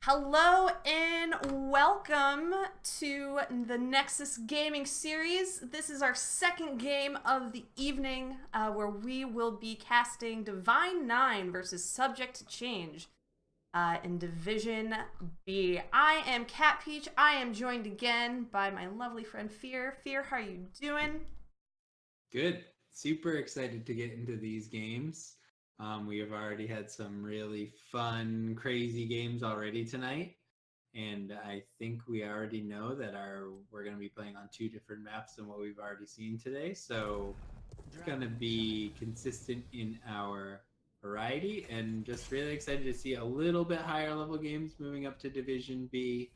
Hello and welcome to the Nexus gaming series. This is our second game of the evening where we will be casting Divine 9 versus Subject to Change in Division B. I am Cat Peach. I am joined again by my lovely friend Feer. Feer, how are you doing? Good. Super excited to get into these games. We have already had some really fun, crazy games already tonight. And I think we already know that we're going to be playing on two different maps than what we've already seen today. So it's going to be consistent in our variety, and just really excited to see a little bit higher level games moving up to Division B.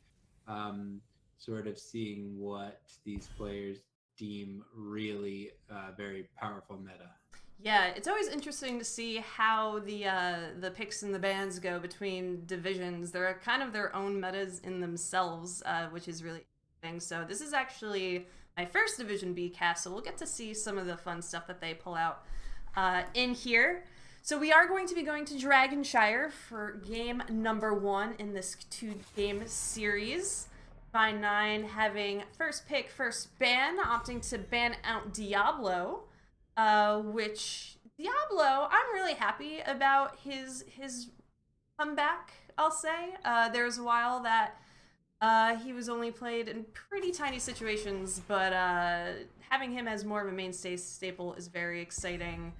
Um, sort of seeing what these players deem really very powerful meta. Yeah, it's always interesting to see how the picks and the bans go between divisions. They're kind of their own metas in themselves, which is really interesting. So this is actually my first Division B cast, so we'll get to see some of the fun stuff that they pull out in here. So we are going to be going to Dragonshire for game number 1 in this 2-game series. By 9 having first pick, first ban, opting to ban out Diablo. Which Diablo, I'm really happy about his comeback. I'll say there was a while that he was only played in pretty tiny situations, but having him as more of a mainstay staple is very exciting.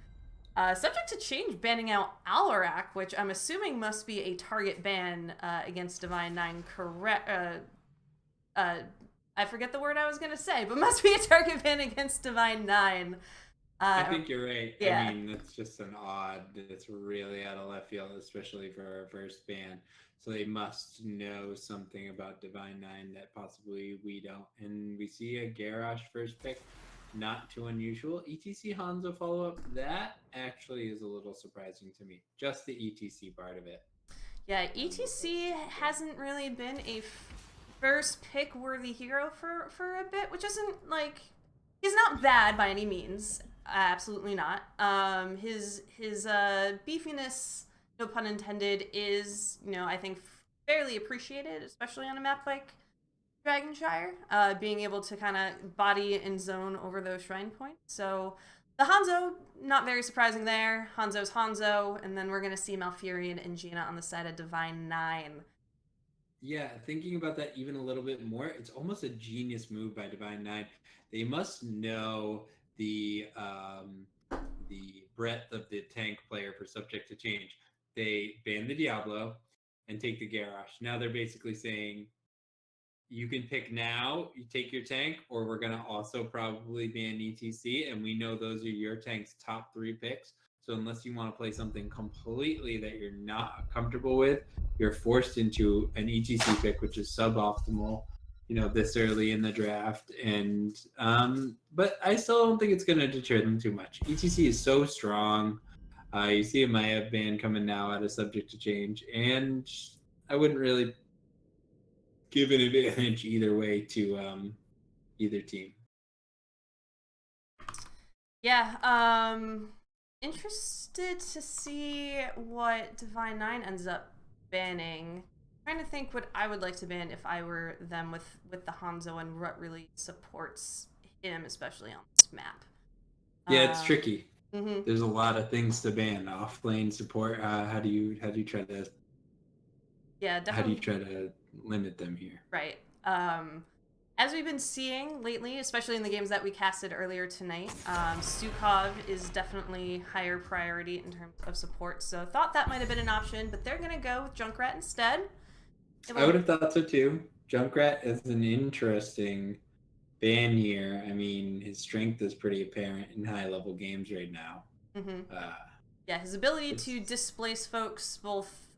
Subject to Change banning out Alarak, which I'm assuming must be a target ban against Divine 9. Correct. I forget the word I was gonna say, but must be a target ban against Divine 9. I think you're right. Yeah. I mean, that's just an odd. It's really out of left field, especially for our first ban. So they must know something about Divine 9 that possibly we don't. And we see a Garrosh first pick, not too unusual. ETC Hanzo follow up, that actually is a little surprising to me. Just the ETC part of it. Yeah, ETC hasn't really been a first pick worthy hero for a bit, which isn't like he's not bad by any means. Absolutely not. His beefiness, no pun intended, is I think fairly appreciated, especially on a map like Dragonshire. Being able to kind of body and zone over those shrine points. So the Hanzo, not very surprising there. Hanzo's Hanzo, and then we're gonna see Malfurion and Gina on the side of Divine 9. Yeah, thinking about that even a little bit more, it's almost a genius move by Divine 9. They must know the breadth of the tank player for Subject to Change. They ban the Diablo and take the Garrosh. Now they're basically saying you can pick now, you take your tank, or we're going to also probably ban ETC, and we know those are your tank's top 3 picks. So unless you want to play something completely that you're not comfortable with, you're forced into an ETC pick, which is suboptimal, this early in the draft. And but I still don't think it's going to deter them too much. ETC is so strong. You see a Maya ban coming now out of Subject to Change, and I wouldn't really give an advantage either way to either team. Yeah, interested to see what Divine 9 ends up banning. Trying to think what I would like to ban if I were them with the Hanzo and what really supports him, especially on this map. Yeah, it's tricky. Mm-hmm. There's a lot of things to ban. Off lane support. How do you try to Yeah, how do you definitely. try to limit them here? Right. As we've been seeing lately, especially in the games that we casted earlier tonight, Stukov is definitely higher priority in terms of support. So thought that might have been an option, but they're gonna go with Junkrat instead. I would have thought so too. Junkrat is an interesting ban here. I mean, his strength is pretty apparent in high level games right now. Mm-hmm. Uh, Yeah, his ability to it's displace folks both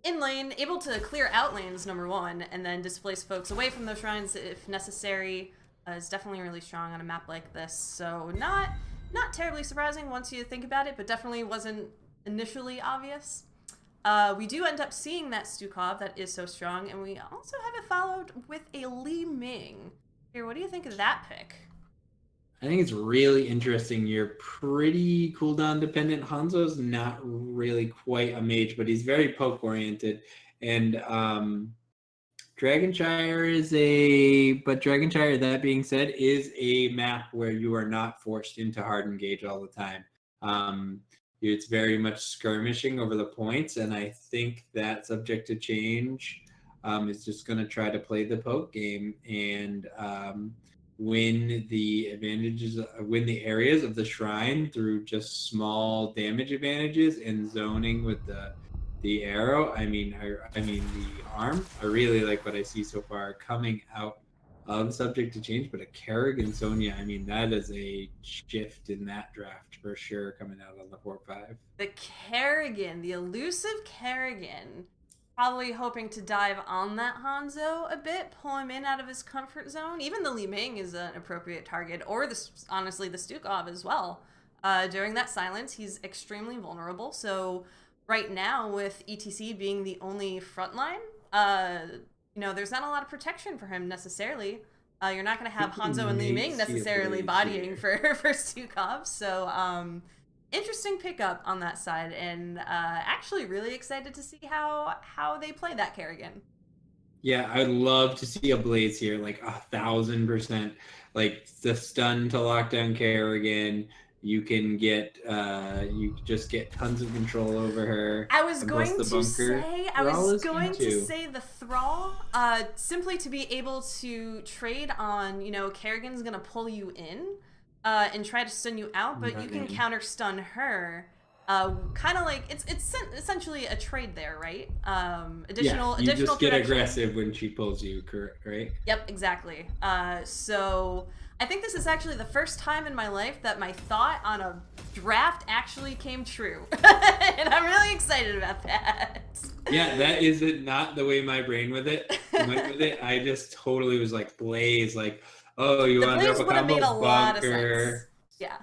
in lane, able to clear out lanes, number one, and then displace folks away from those shrines if necessary, is definitely really strong on a map like this. So not terribly surprising once you think about it, but definitely wasn't initially obvious. We do end up seeing that Stukov that is so strong, and we also have it followed with a Li Ming. Here, what do you think of that pick? I think it's really interesting. You're pretty cooldown dependent. Hanzo's not really quite a mage, but he's very poke oriented. And Dragonshire, that being said, is a map where you are not forced into hard engage all the time. It's very much skirmishing over the points, and I think that subject to change is just going to try to play the poke game and win the areas of the shrine through just small damage advantages and zoning with the arrow. I mean the arm. I really like what I see so far coming out of subject to change, but a Kerrigan Sonya, I mean, that is a shift in that draft for sure coming out on the 4-5. The Kerrigan, the elusive Kerrigan, probably hoping to dive on that Hanzo a bit, pull him in out of his comfort zone. Even the Li Ming is an appropriate target, or honestly the Stukov as well. During that silence, he's extremely vulnerable, so right now with ETC being the only frontline, there's not a lot of protection for him necessarily. You're not going to have Hanzo and Li Ming necessarily bodying for Stukov. So interesting pickup on that side, and actually really excited to see how they play that Kerrigan. Yeah, I'd love to see a Blaze here, like 1,000%. Like the stun to lockdown Kerrigan. You can get, you just get tons of control over her. I was going to say the Thrall, simply to be able to trade on, Kerrigan's gonna pull you in, and try to stun you out, but you can counter stun her. Kind of like it's essentially a trade there, right? Additional just get protection. Aggressive when she pulls you, correct? Right? Yep, exactly. So I think this is actually the first time in my life that my thought on a draft actually came true, and I'm really excited about that. Yeah, that is not the way my brain went with it. I just totally was like Blaze, like, oh, you want to drop a combo made a bunker. Lot of sense.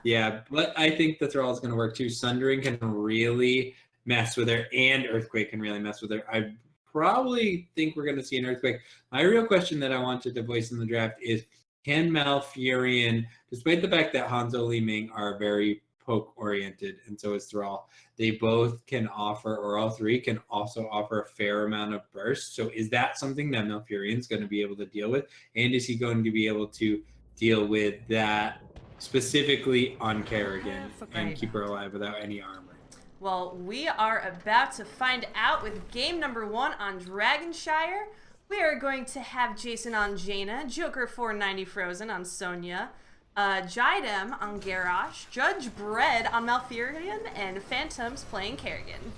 Yeah, but I think the Thrall is going to work too. Sundering can really mess with her, and Earthquake can really mess with her. I probably think we're going to see an Earthquake. My real question that I wanted to voice in the draft is, can Malfurion, despite the fact that Hanzo Li Ming are very poke-oriented, and so is Thrall, they both can offer, or all three can also offer a fair amount of burst. So is that something that Malfurion's going to be able to deal with? And is he going to be able to deal with that specifically on Kerrigan and keep her alive without any armor? Well, we are about to find out with game number 1 on Dragonshire. We are going to have Jason on Jaina, Joker 490 Frozen on Sonya, Jidem on Garrosh, Judge Bread on Malfurion, and Phantoms playing Kerrigan.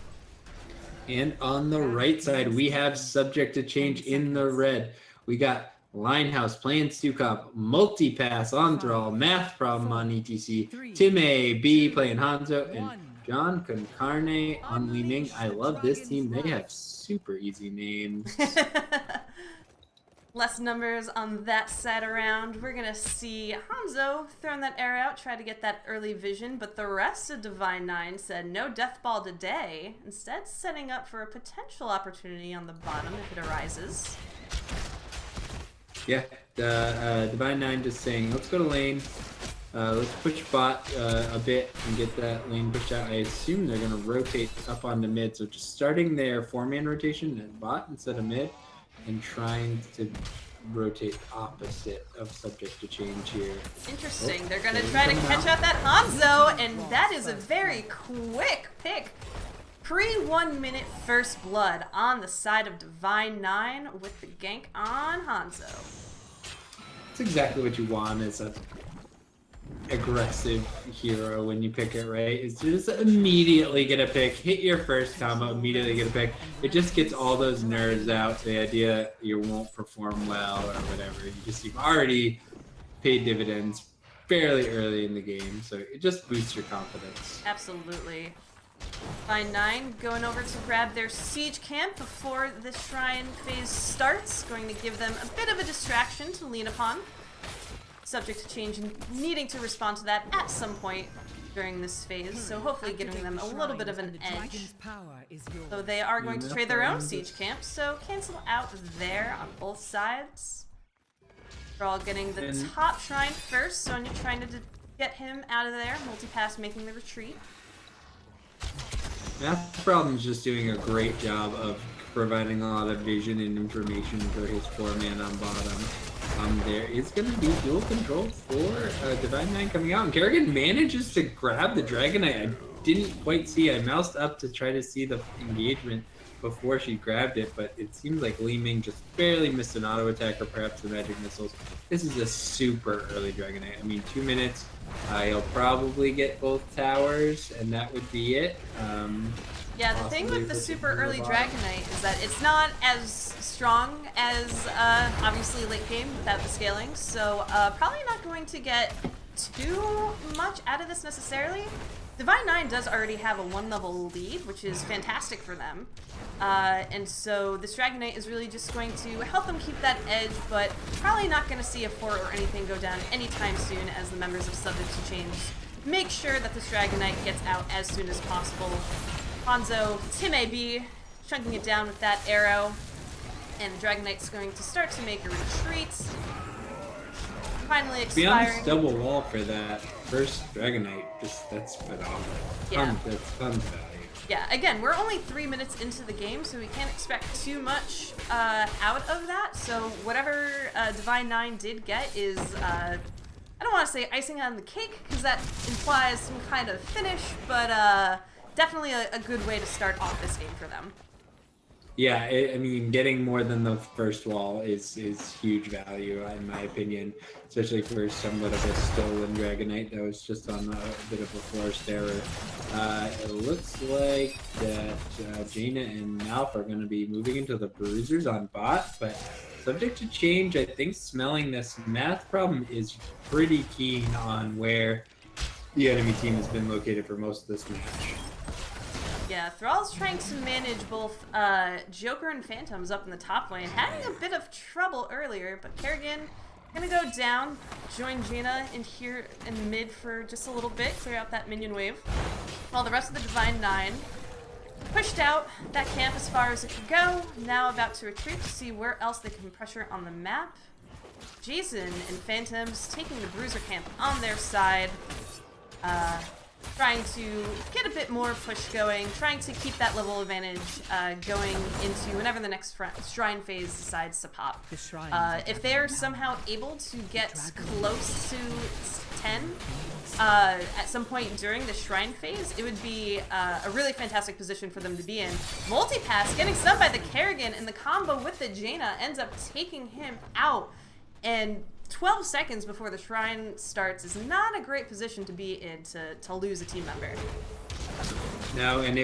And on the right side, we have Subject to Change in the red. We got Linehouse playing Stukov, Multipass on Thrall, Math Problem on ETC, Tim A. B playing Hanzo, and John Concarne on Li Ming. I love this team. They have super easy names. Less numbers on that side around. We're going to see Hanzo throwing that arrow out, try to get that early vision, but the rest of Divine Nine said no Death Ball today, instead setting up for a potential opportunity on the bottom if it arises. Yeah, Divine Nine just saying, let's go to lane. Let's push bot a bit and get that lane pushed out. I assume they're going to rotate up onto mid, so just starting their 4-man rotation at bot instead of mid, and trying to rotate opposite of Subject to Change here. Interesting. They're going to try to catch out that Hanzo, and that is a very quick pick. Pre-1 minute first blood on the side of Divine Nine with the gank on Hanzo. That's exactly what you want as a aggressive hero when you pick it, right? Is to just immediately get a pick, hit your first combo, immediately get a pick. It just gets all those nerves out, the idea you won't perform well or whatever. You've already paid dividends fairly early in the game, so it just boosts your confidence. Absolutely. Divine Nine going over to grab their siege camp before the shrine phase starts, going to give them a bit of a distraction to lean upon. Subject to Change and needing to respond to that at some point during this phase, so hopefully giving them a little bit of an edge. So they are going to trade their own siege camps, so cancel out there on both sides. They're all getting the top shrine first, Sonya trying to get him out of there, Multipass making the retreat. Math Problem's just doing a great job of providing a lot of vision and information for his 4-man on bottom. There is going to be dual control for Divine Nine coming out, and Kerrigan manages to grab the Dragonite. I didn't quite see. I moused up to try to see the engagement before she grabbed it, but it seems like Li Ming just barely missed an auto attack or perhaps the magic missiles. This is a super early Dragonite. I mean, 2 minutes. He'll probably get both towers, and that would be it. Yeah, the thing with the super early Dragonite is that it's not as strong as obviously late game without the scaling, so probably not going to get too much out of this necessarily. Divine Nine does already have a 1-level lead, which is fantastic for them. And so this Dragonite is really just going to help them keep that edge, but probably not going to see a fort or anything go down anytime soon as the members of Subject to Change make sure that this Dragonite gets out as soon as possible. Hanzo, Tim AB, chunking it down with that arrow, and the Dragonite's going to start to make a retreat. Finally expiring. To be honest, double wall for that first Dragonite, that's phenomenal. Yeah. That's tons of value. Yeah, again, we're only 3 minutes into the game, so we can't expect too much out of that. So whatever Divine Nine did get is, I don't want to say icing on the cake, because that implies some kind of finish, but definitely a good way to start off this game for them. Yeah, I mean, getting more than the first wall is huge value, in my opinion, especially for somewhat of a stolen Dragonite that was just on a bit of a forced error. It looks like that Jaina and Malf are going to be moving into the Bruisers on bot, but Subject to Change, I think smelling this math problem is pretty keen on where the enemy team has been located for most of this match. Yeah, Thrall's trying to manage both Joker and Phantoms up in the top lane, having a bit of trouble earlier, but Kerrigan gonna go down, join Jaina in here in mid for just a little bit, clear out that minion wave, while the rest of the Divine Nine pushed out that camp as far as it could go, now about to retreat to see where else they can pressure on the map. Jason and Phantoms taking the Bruiser camp on their side, trying to get a bit more push going, trying to keep that level advantage going into whenever the next Shrine phase decides to pop. If they're somehow able to get close to 10 at some point during the Shrine phase, it would be a really fantastic position for them to be in. Multi-pass, getting stunned by the Kerrigan, and the combo with the Jaina ends up taking him out. And 12 seconds before the Shrine starts is not a great position to be in to lose a team member. No, and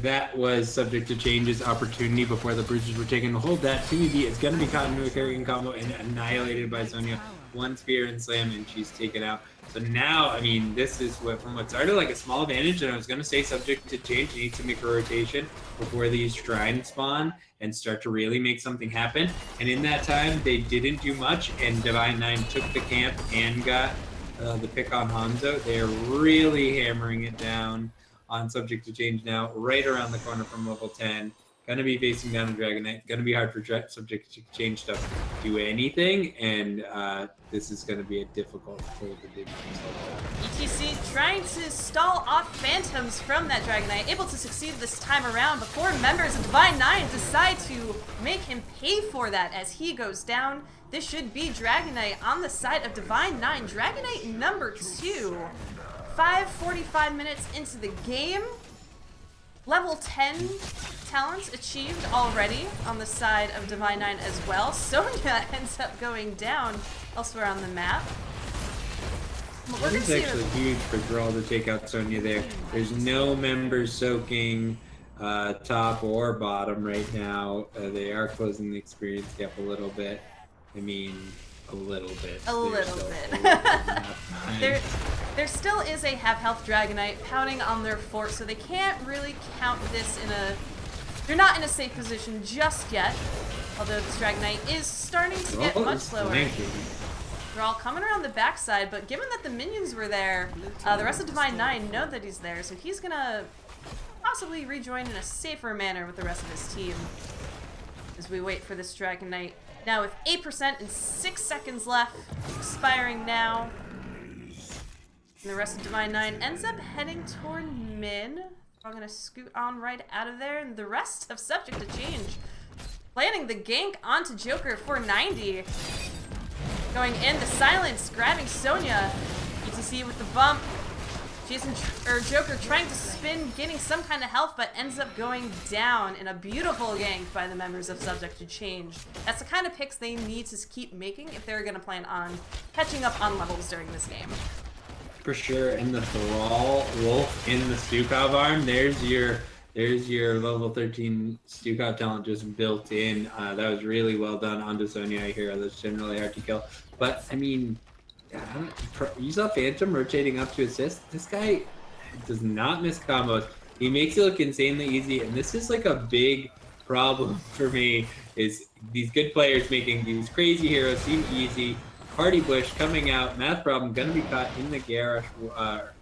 that was Subject to Change's opportunity before the Bruisers were taken to hold that. 2ED is going to be caught into a Kerrigan combo and annihilated by Sonya. 1 spear and slam, and she's taken out. So now, I mean, this is from what started like a small advantage, and I was going to say Subject to Change needs to make a rotation before these Shrines spawn and start to really make something happen. And in that time, they didn't do much, and Divine Nine took the camp and got the pick on Hanzo. They're really hammering it down on Subject to Change now, right around the corner from level 10. Gonna be facing down a Dragonite. Gonna be hard for Subject to Change stuff to do anything, and this is gonna be a difficult pull to do. ETC trying to stall off Phantoms from that Dragonite, able to succeed this time around before members of Divine Nine decide to make him pay for that as he goes down. This should be Dragonite on the side of Divine Nine. Dragonite number 2. 5:45 minutes into the game. Level 10 talents achieved already on the side of Divine Nine as well. Sonya ends up going down elsewhere on the map. This is actually huge for Thrall to take out Sonya there. There's no members soaking top or bottom right now. They are closing the experience gap a little bit. I mean, a little bit. A little bit. There still is a half-health Dragonite pounding on their fort, so they can't really count this in a... They're not in a safe position just yet, although this Dragonite is starting to get much slower. They're all coming around the backside, but given that the minions were there, the rest of Divine Nine know that he's there, so he's gonna possibly rejoin in a safer manner with the rest of his team as we wait for this Dragonite. Now with 8% and 6 seconds left, expiring now. And the rest of Divine Nine ends up heading toward mid. I'm gonna scoot on right out of there, and the rest of Subject to Change planning the gank onto Joker for 90. Going in, the silence, grabbing Sonya. ETC with the bump. Joker trying to spin, getting some kind of health, but ends up going down in a beautiful gank by the members of Subject to Change. That's the kind of picks they need to keep making if they're going to plan on catching up on levels during this game. For sure, and the Thrall Wolf in the Stukov arm, there's your level 13 Stukov talent just built in. That was really well done onto Sonya Hero. That's generally hard to kill. But, I mean, you saw Phantom rotating up to assist. This guy does not miss combos. He makes it look insanely easy, and this is like a big problem for me, is these good players making these crazy heroes seem easy. Party Bush coming out, math problem, gonna be caught in the garage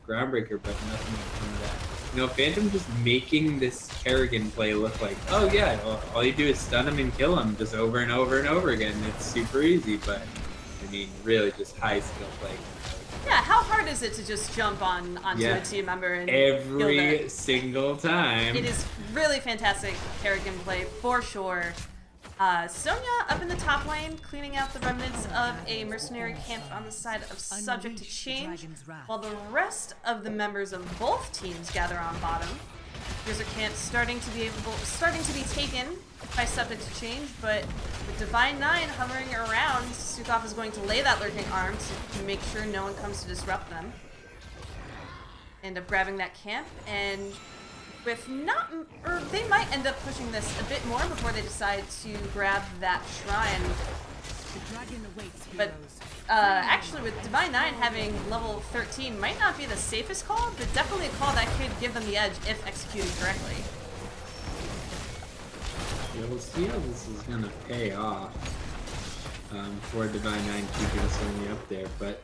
groundbreaker, but nothing from that. You know, Phantom just making this Kerrigan play look like, oh yeah, all you do is stun him and kill him just over and over and over again. It's super easy, but I mean, really just high skill play. Yeah, how hard is it to just jump onto a team member and every single time? It is really fantastic Kerrigan play for sure. Sonya up in the top lane, cleaning out the remnants of a mercenary camp on the side of Subject to Change, while the rest of the members of both teams gather on bottom. Here's a camp starting to be taken by Subject to Change, but with Divine 9 hovering around, Stukov is going to lay that lurking arm to make sure no one comes to disrupt them. End up grabbing that camp, and they might end up pushing this a bit more before they decide to grab that shrine. But actually, with Divine 9 having level 13 might not be the safest call, but definitely a call that could give them the edge if executed correctly. Yeah, we'll see how this is going to pay off for Divine 9 keeping Sonya up there, but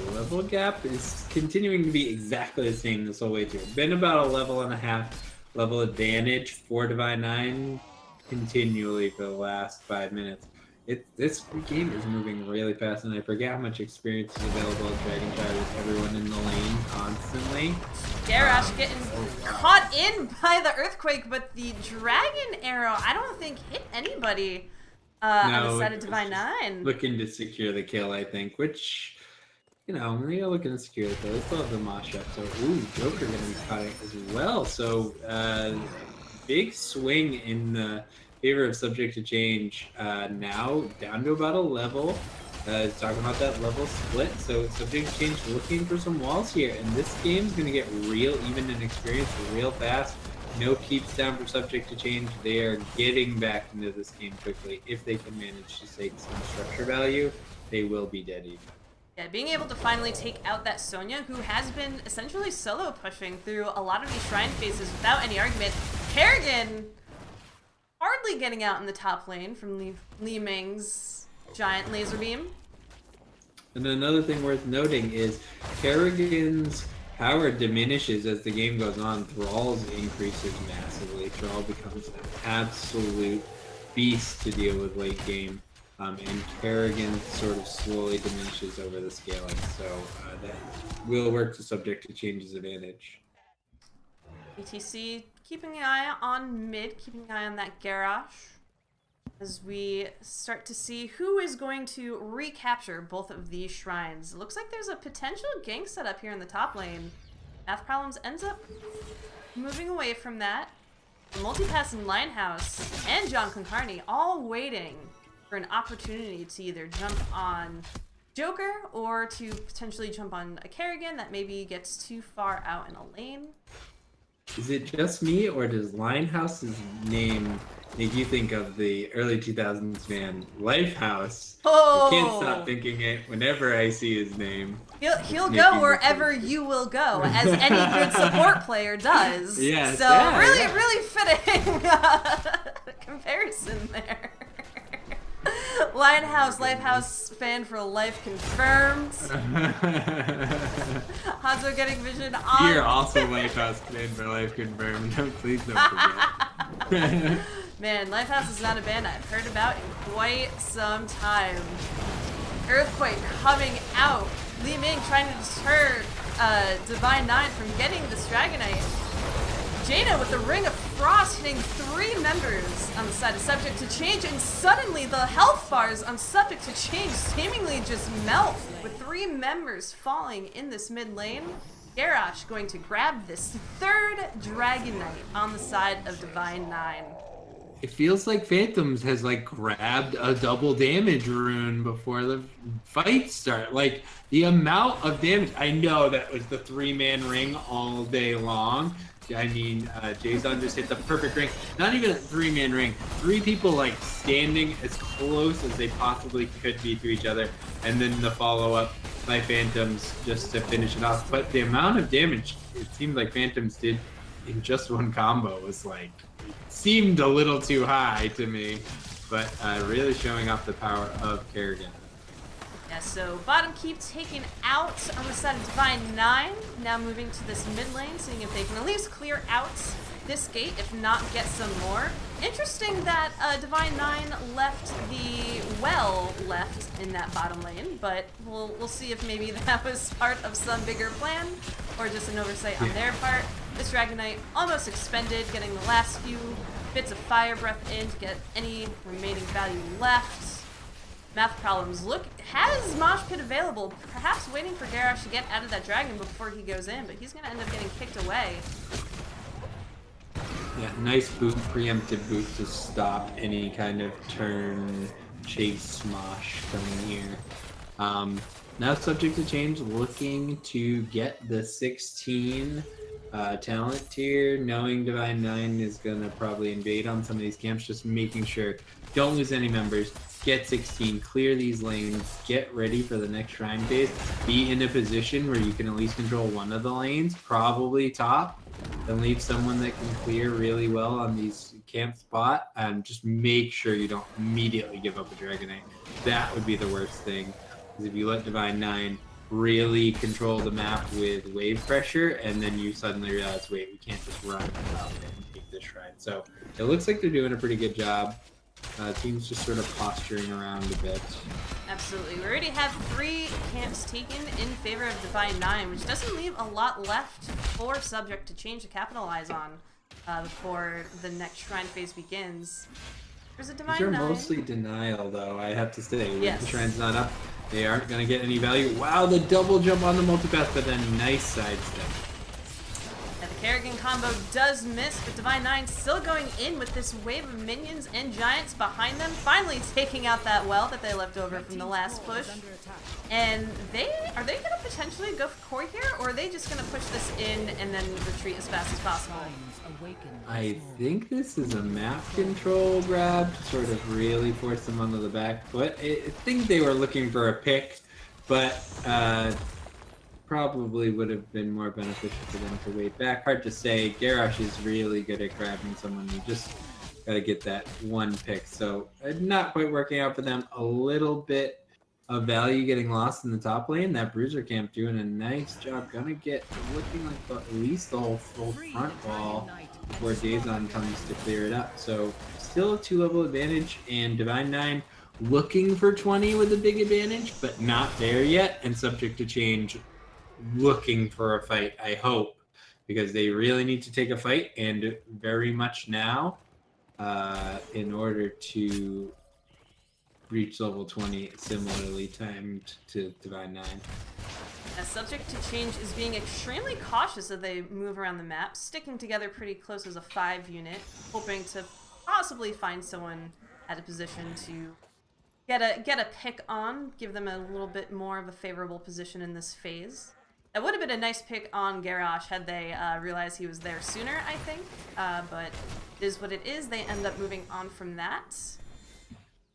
the level gap is continuing to be exactly the same this whole way through. Been about a level and a half level advantage for Divine 9 continually for the last 5 minutes. This game is moving really fast, and I forget how much experience is available at Dragon Tide with everyone in the lane constantly. Garrosh getting caught in by the earthquake, but the dragon arrow I don't think hit anybody on the side of Divine 9. Looking to secure the kill, I think, which, you know, they are looking to secure it though. They still have the Mosh up, so ooh, Joker gonna be caught as well. So big swing in the favor of Subject to Change. Now down to about a level. Talking about that level split, so Subject to Change looking for some walls here, and this game's gonna get real even in experience real fast. No keeps down for Subject to Change. They are getting back into this game quickly. If they can manage to take some structure value, they will be dead even. Yeah, being able to finally take out that Sonya, who has been essentially solo pushing through a lot of these shrine phases without any argument. Kerrigan hardly getting out in the top lane from Li Ming's giant laser beam. And another thing worth noting is Kerrigan's power diminishes as the game goes on. Thrall's increases massively. Thrall becomes an absolute beast to deal with late game. And Kerrigan sort of slowly diminishes over the scaling. So that will work to Subject to Change's advantage. ETC keeping an eye on mid, keeping an eye on that Garrosh, as we start to see who is going to recapture both of these shrines. It looks like there's a potential gank set up here in the top lane. Math Problems ends up moving away from that. The Multipass and Linehouse and John Concarney all waiting for an opportunity to either jump on Joker or to potentially jump on a Kerrigan that maybe gets too far out in a lane. Is it just me, or does Linehouse's name make you think of the early 2000s band Lifehouse? Oh! I can't stop thinking it whenever I see his name. He'll go wherever you will go, as any good support player does. Yes, so yeah, really fitting comparison there. Lifehouse fan for life confirmed. Hanzo getting vision on. You're also Lifehouse fan for life confirmed. Please don't forget. Man, Lifehouse is not a band I've heard about in quite some time. Earthquake coming out. Li Ming trying to deter Divine 9 from getting this Dragonite. Jaina with the Ring of Frost hitting 3 members on the side of Subject to Change, and suddenly the health bars on Subject to Change seemingly just melt with 3 members falling in this mid lane. Garrosh going to grab this 3rd Dragon Knight on the side of Divine 9. It feels like Phantoms has like grabbed a double damage rune before the fight start. Like the amount of damage. I know that was the 3-man ring all day long. I mean, Jason just hit the perfect ring. Not even a 3-man ring. 3 people like standing as close as they possibly could be to each other, and then the follow-up by Phantoms just to finish it off. But the amount of damage it seemed like Phantoms did in just one combo was like, seemed a little too high to me, but really showing off the power of Kerrigan. Yeah, so bottom keep taken out on the side of Divine 9. Now moving to this mid lane, seeing if they can at least clear out this gate, if not get some more. Interesting that Divine 9 left the well left in that bottom lane, but we'll see if maybe that was part of some bigger plan or just an oversight on their part. This Dragon Knight almost expended, getting the last few bits of fire breath in to get any remaining value left. Math problems. Look, has Mosh Pit available, perhaps waiting for Garrosh to get out of that dragon before he goes in, but he's going to end up getting kicked away. Yeah, nice boot, preemptive boot to stop any kind of turn chase Mosh coming here. Now Subject to Change looking to get the 16 talent tier, knowing Divine 9 is going to probably invade on some of these camps, just making sure don't lose any members, get 16, clear these lanes, get ready for the next shrine phase, be in a position where you can at least control one of the lanes, probably top, then leave someone that can clear really well on these camp spot, and just make sure you don't immediately give up a Dragonite. That would be the worst thing, because if you let Divine 9 really control the map with wave pressure, and then you suddenly realize, wait, we can't just run out and take this shrine. So it looks like they're doing a pretty good job. Team's just sort of posturing around a bit. Absolutely. We already have 3 camps taken in favor of Divine 9, which doesn't leave a lot left for Subject to Change to capitalize on before the next shrine phase begins. There's a Divine 9. These are mostly denial, though, I have to say. Yes. The shrine's not up. They aren't going to get any value. Wow, the double jump on the multipath, but then nice sidestep. The Kerrigan combo does miss, but Divine 9 still going in with this wave of minions and giants behind them, finally taking out that well that they left over from the last push. And are they going to potentially go for core here, or are they just going to push this in and then retreat as fast as possible? I think this is a map control grab to sort of really force them onto the back foot. I think they were looking for a pick, but probably would have been more beneficial for them to wait back. Hard to say. Garrosh is really good at grabbing someone. You just got to get that one pick. So not quite working out for them. A little bit of value getting lost in the top lane. That Bruiser camp doing a nice job. Gonna get looking like at least the whole front wall before Dazon comes to clear it up. So still a 2-level advantage, and Divine 9 looking for 20 with a big advantage, but not there yet, and Subject to Change looking for a fight, I hope, because they really need to take a fight, and very much now, in order to reach level 20, similarly timed to Divine 9. As Subject to Change is being extremely cautious as they move around the map, sticking together pretty close as a 5 unit, hoping to possibly find someone at a position to get a pick on, give them a little bit more of a favorable position in this phase. That would have been a nice pick on Garrosh had they realized he was there sooner, I think. But it is what it is. They end up moving on from that.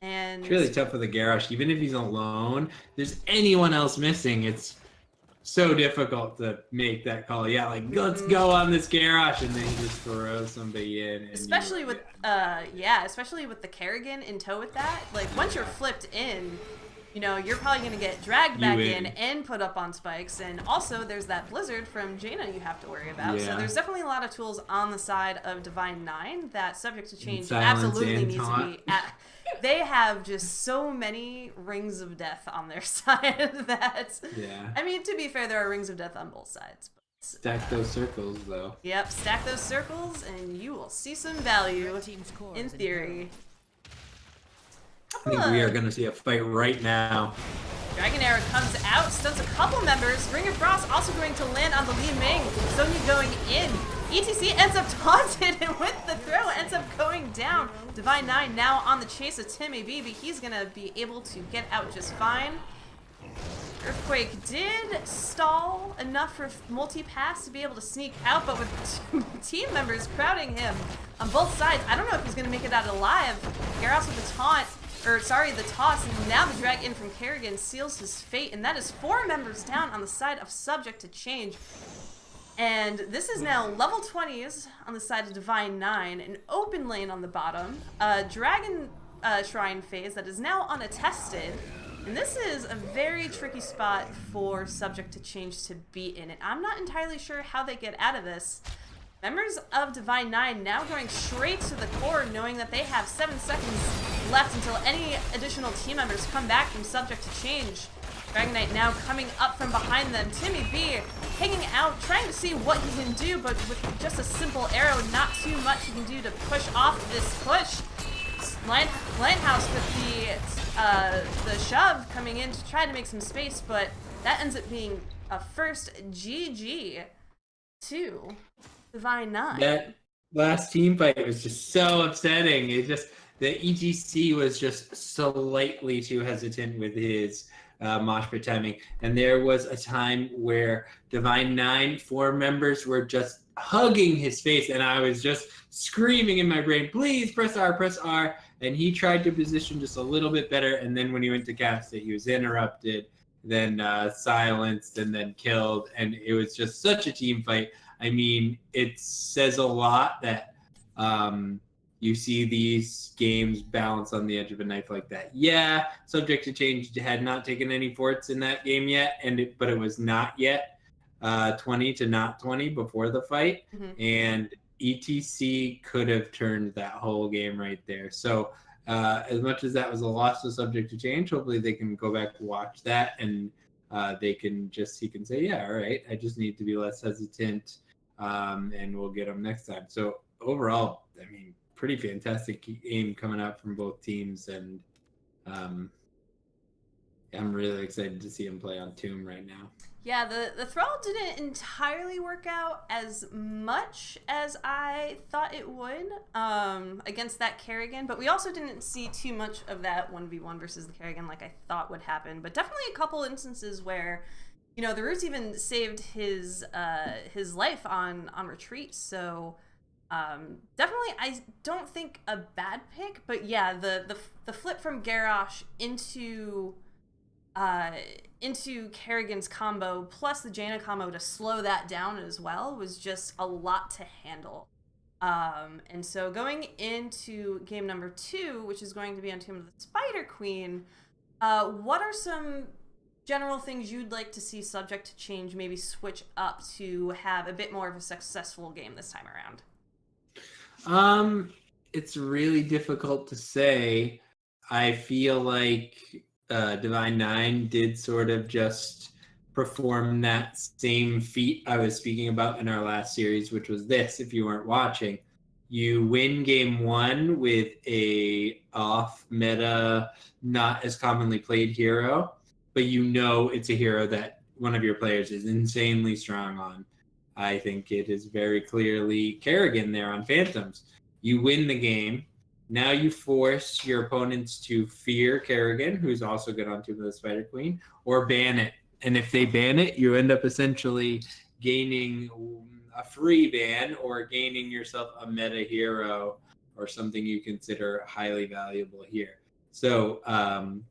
And it's really tough with a Garrosh. Even if he's alone, if there's anyone else missing, it's so difficult to make that call. Yeah, like, let's go on this Garrosh, and then you just throw somebody in. And especially with especially with the Kerrigan in tow with that. Like, once you're flipped in, you know, you're probably going to get dragged back in and put up on spikes. And also, there's that Blizzard from Jaina you have to worry about. Yeah. So there's definitely a lot of tools on the side of Divine 9 that Subject to Change absolutely needs to be at. They have just so many rings of death on their side that, I mean, to be fair, there are rings of death on both sides. Stack those circles, though. Yep, stack those circles, and you will see some value, in theory. I think we are going to see a fight right now. Dragon Arrow comes out, stuns a couple members. Ring of Frost also going to land on the Li Ming. Sonya going in. ETC ends up taunted, and with the throw ends up going down. Divine 9 now on the chase of Timmy B, but he's going to be able to get out just fine. Earthquake did stall enough for multi-pass to be able to sneak out, but with team members crowding him on both sides, I don't know if he's going to make it out alive. Garros with the taunt, the toss, and now the drag in from Kerrigan seals his fate, and that is 4 members down on the side of Subject to Change. And this is now level 20s on the side of Divine 9, an open lane on the bottom, Dragon Shrine phase that is now unattested. And this is a very tricky spot for Subject to Change to be in it. I'm not entirely sure how they get out of this. Members of Divine 9 now going straight to the core, knowing that they have 7 seconds left until any additional team members come back from Subject to Change. Dragon Knight now coming up from behind them. Timmy B hanging out, trying to see what he can do, but with just a simple arrow, not too much he can do to push off this push. Lighthouse with the shove coming in to try to make some space, but that ends up being a first GG to Divine 9. That last team fight was just so upsetting. The EGC was just slightly too hesitant with his mosh pit timing, and there was a time where Divine 9 4 members were just hugging his face, and I was just screaming in my brain, please press R, and he tried to position just a little bit better, and then when he went to cast it, he was interrupted, then silenced, and then killed, and it was just such a team fight. I mean, it says a lot that you see these games balance on the edge of a knife like that. Yeah, Subject to Change had not taken any forts in that game yet, but it was not yet 20 to not 20 before the fight, and ETC could have turned that whole game right there. So as much as that was a loss to Subject to Change, hopefully they can go back and watch that, and he can say, yeah, all right, I just need to be less hesitant, and we'll get them next time. So overall, I mean, pretty fantastic game coming out from both teams, and I'm really excited to see him play on Tomb right now. Yeah, the Thrall didn't entirely work out as much as I thought it would against that Kerrigan, but we also didn't see too much of that 1v1 versus the Kerrigan like I thought would happen. But definitely a couple instances where, you know, the Roots even saved his life on retreat. So definitely, I don't think a bad pick, but yeah, the flip from Garrosh into Kerrigan's combo plus the Jaina combo to slow that down as well was just a lot to handle. And so going into game number 2, which is going to be on Tomb of the Spider Queen, what are some general things you'd like to see Subject to Change maybe switch up to have a bit more of a successful game this time around? It's really difficult to say. I feel like Divine 9 did sort of just perform that same feat I was speaking about in our last series, which was this, if you weren't watching. You win game 1 with a off-meta, not as commonly played hero, but you know it's a hero that one of your players is insanely strong on. I think it is very clearly Kerrigan there on Phantoms. You win the game. Now you force your opponents to fear Kerrigan, who's also good on Tomb of the Spider Queen, or ban it. And if they ban it, you end up essentially gaining a free ban or gaining yourself a meta hero or something you consider highly valuable here. So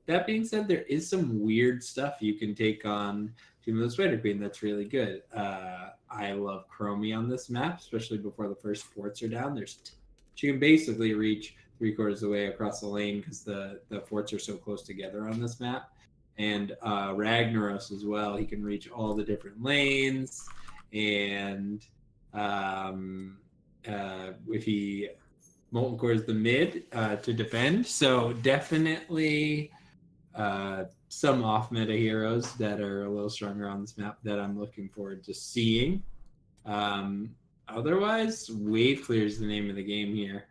that being said, there is some weird stuff you can take on Tomb of the Spider Queen that's really good. I love Chromie on this map, especially before the first forts are down. She can basically reach 3/4 of the way across the lane because the forts are so close together on this map. And Ragnaros as well. He can reach all the different lanes, and if he Molten Cores the mid to defend. So definitely some off-meta heroes that are a little stronger on this map that I'm looking forward to seeing. Otherwise, wave clear is the name of the game here.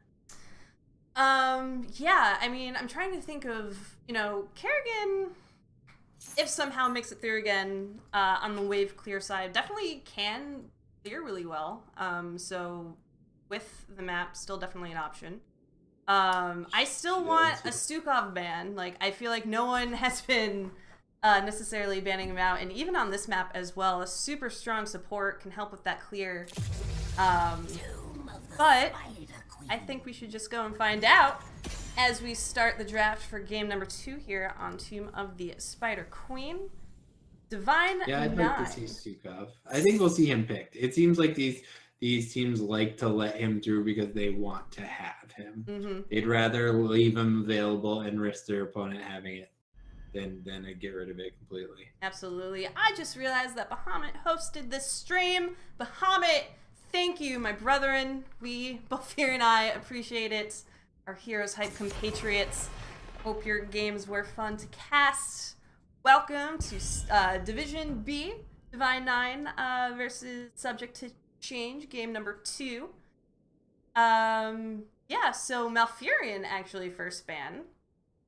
Yeah, I mean, I'm trying to think of, Kerrigan, if somehow makes it through again on the wave clear side, definitely can clear really well. So with the map, still definitely an option. I still want a Stukov ban. Like, I feel like no one has been necessarily banning him out, and even on this map as well, a super strong support can help with that clear. But I think we should just go and find out as we start the draft for game number 2 here on Tomb of the Spider Queen. Divine Yeah, I'd 9. like to see Stukov. I think we'll see him picked. It seems like these teams like to let him through because they want to have him. Mm-hmm. They'd rather leave him available and risk their opponent having it than get rid of it completely. Absolutely. I just realized that Bahamut hosted this stream. Bahamut, thank you, my brethren. We, both Feer and I, appreciate it. Our Heroes Hype compatriots. Hope your games were fun to cast. Welcome to Division B, Divine 9 versus Subject to Change, game number 2. Yeah, so Malfurion actually first ban,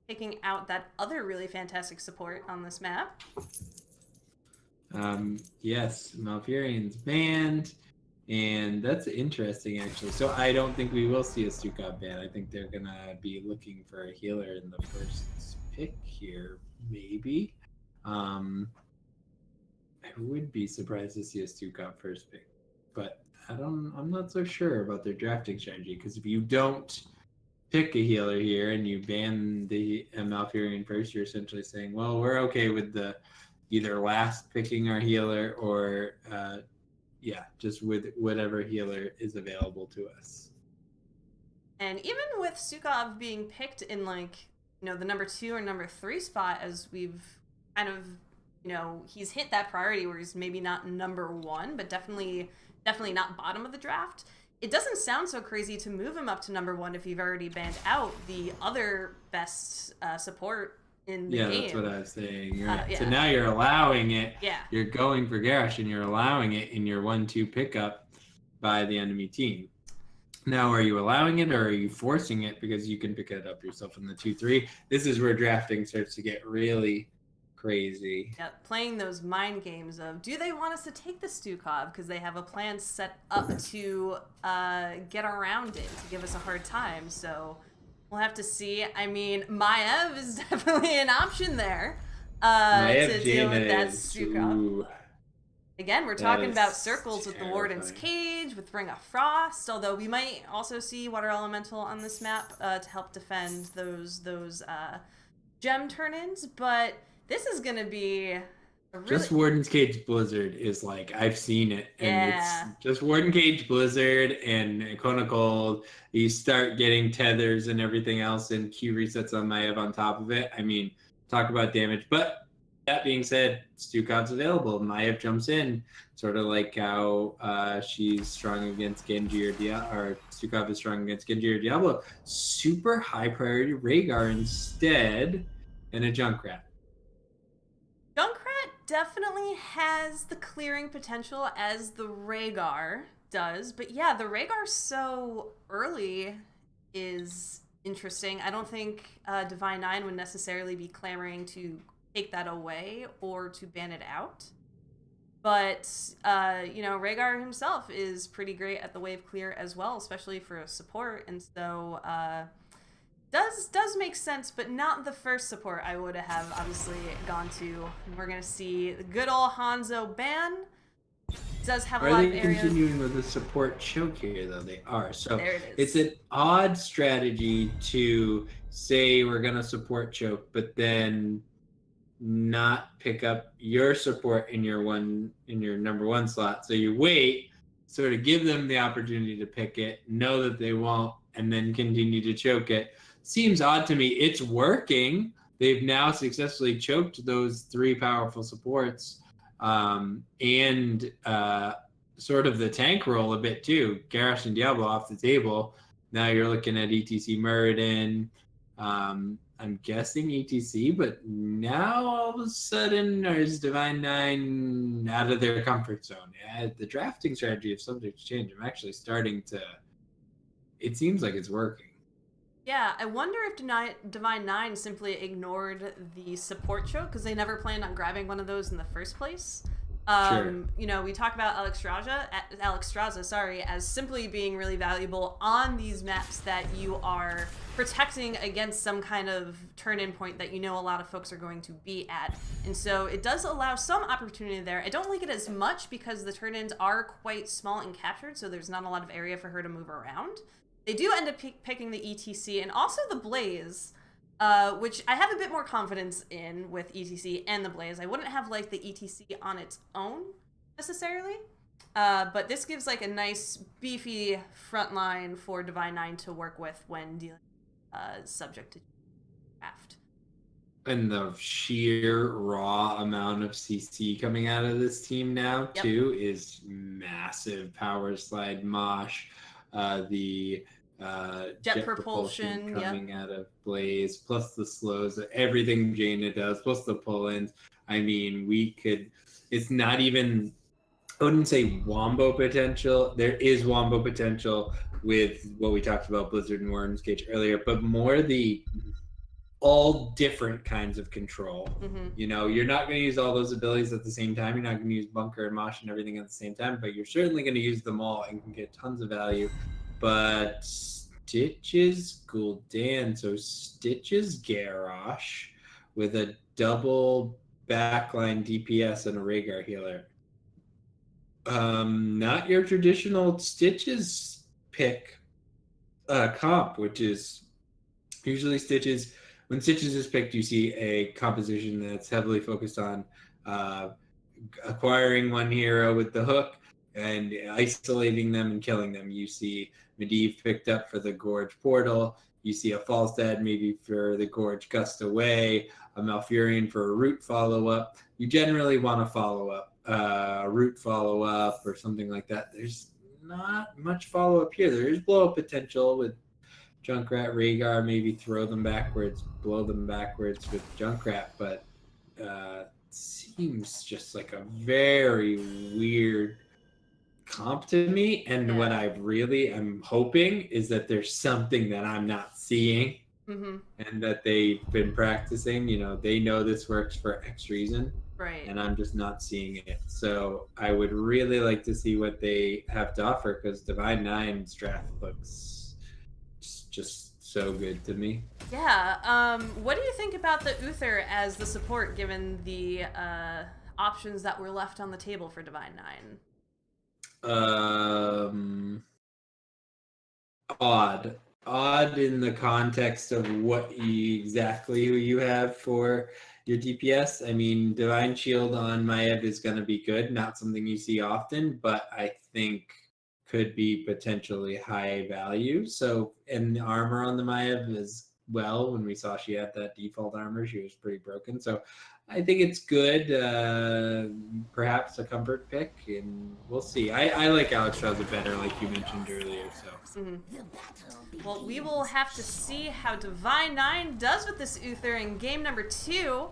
taking out that other really fantastic support on this map. Yes, Malfurion's banned, and that's interesting actually. So I don't think we will see a Stukov ban. I think they're gonna be looking for a healer in the first pick here, maybe. I would be surprised to see a Stukov first pick, but I'm not so sure about their drafting strategy, because if you don't pick a healer here and you ban the Malfurion first, you're essentially saying, well, we're okay with the either last picking our healer or just with whatever healer is available to us. And even with Stukov being picked in the number 2 or number 3 spot, as we've kind of, he's hit that priority where he's maybe not number 1, but definitely not bottom of the draft. It doesn't sound so crazy to move him up to number 1 if you've already banned out the other best support in the game. Yeah, that's what I was saying. So now you're allowing it. Yeah. You're going for Garrosh and you're allowing it in your 1-2 pickup by the enemy team. Now, are you allowing it or are you forcing it because you can pick it up yourself in the 2-3? This is where drafting starts to get really crazy. Yeah, playing those mind games of, do they want us to take the Stukov because they have a plan set up to get around it, to give us a hard time. So we'll have to see. I mean, Maev is definitely an option there to deal with that Stukov. Again, we're talking about circles with the Warden's Cage, with Ring of Frost, although we might also see Water Elemental on this map to help defend those gem turn-ins, but this is going to be just Warden's Cage Blizzard is like, I've seen it, and it's just Warden Cage Blizzard and Icona Cold. You start getting tethers and everything else, and Q resets on Maev on top of it. I mean, talk about damage. But that being said, Stukov's available. Maev jumps in, sort of like how she's strong against Genji or Diablo, or Stukov is strong against Genji or Diablo. Super high priority Rhaegar instead, and a Junkrat. Junkrat definitely has the clearing potential as the Rhaegar does, but yeah, the Rhaegar so early is interesting. I don't think Divine 9 would necessarily be clamoring to take that away or to ban it out. But, Rhaegar himself is pretty great at the wave clear as well, especially for a support, and so does make sense, but not the first support I would have obviously gone to. We're going to see the good old Hanzo ban. Does have a lot of areas. Are they continuing with the support choke here, though? They are. So there it is. It's an odd strategy to say we're going to support choke, but then not pick up your support in your number 1 slot. So you wait, sort of give them the opportunity to pick it, know that they won't, and then continue to choke it. Seems odd to me. It's working. They've now successfully choked those 3 powerful supports, and sort of the tank role a bit too. Garrosh and Diablo off the table. Now you're looking at ETC Muradin, I'm guessing ETC, but now all of a sudden there's Divine Nine out of their comfort zone. Yeah, the drafting strategy of Subject to Change, I'm actually starting to. It seems like it's working. Yeah, I wonder if Divine Nine simply ignored the support choke because they never planned on grabbing one of those in the first place. Sure. You know, we talk about Alex Straza, sorry, as simply being really valuable on these maps that you are protecting against some kind of turn-in point that you know a lot of folks are going to be at. And so it does allow some opportunity there. I don't like it as much because the turn-ins are quite small and captured, so there's not a lot of area for her to move around. They do end up picking the ETC and also the Blaze, which I have a bit more confidence in with ETC and the Blaze. I wouldn't have liked the ETC on its own necessarily, but this gives like a nice beefy front line for Divine Nine to work with when dealing subject to draft. And the sheer raw amount of CC coming out of this team now too is massive. Power slide, mosh, the jet propulsion coming out of Blaze, plus the slows, everything Jaina does, plus the pull-ins. I mean, it's not even, I wouldn't say wombo potential. There is wombo potential with what we talked about, Blizzard and Worms Cage earlier, but more the all different kinds of control. Mm-hmm. You know, you're not going to use all those abilities at the same time. You're not going to use Bunker and Mosh and everything at the same time, but you're certainly going to use them all and can get tons of value. But Stitches Gul'dan, so Stitches Garrosh with a double backline DPS and a Rhaegar healer. Not your traditional Stitches pick comp, which is usually Stitches. When Stitches is picked, you see a composition that's heavily focused on acquiring one hero with the hook and isolating them and killing them. You see Medivh picked up for the Gorge Portal. You see a Falstad maybe for the Gorge Gust Away, a Malfurion for a root follow-up. You generally want to follow up, a root follow-up or something like that. There's not much follow-up here. There is blow-up potential with Junkrat, Rhaegar, maybe throw them backwards, blow them backwards with Junkrat, but seems just like a very weird comp to me. And what I'm hoping is that there's something that I'm not seeing, and that they've been practicing. You know, they know this works for X reason, right? And I'm just not seeing it. So I would really like to see what they have to offer, because Divine Nine's draft looks just so good to me. Yeah. What do you think about the Uther as the support, given the options that were left on the table for Divine Nine? Odd in the context of what exactly you have for your DPS. I mean, Divine Shield on Maiev is going to be good, not something you see often, but I think could be potentially high value. So, and the armor on the Maiev as well, when we saw she had that default armor, she was pretty broken. So I think it's good. Perhaps a comfort pick, and we'll see. I like Alex Straza better, like you mentioned earlier. So, well, we will have to see how Divine Nine does with this Uther in game number 2.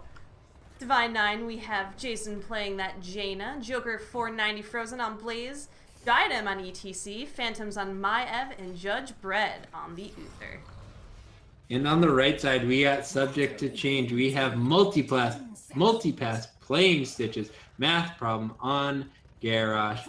Divine Nine, we have Jason playing that Jaina, Joker 490 Frozen on Blaze, Diadem on ETC, Phantoms on Maiev, and Judge Bread on the Uther. And on the right side, we got Subject to Change. We have multipass playing Stitches, Math Problem on Garrosh,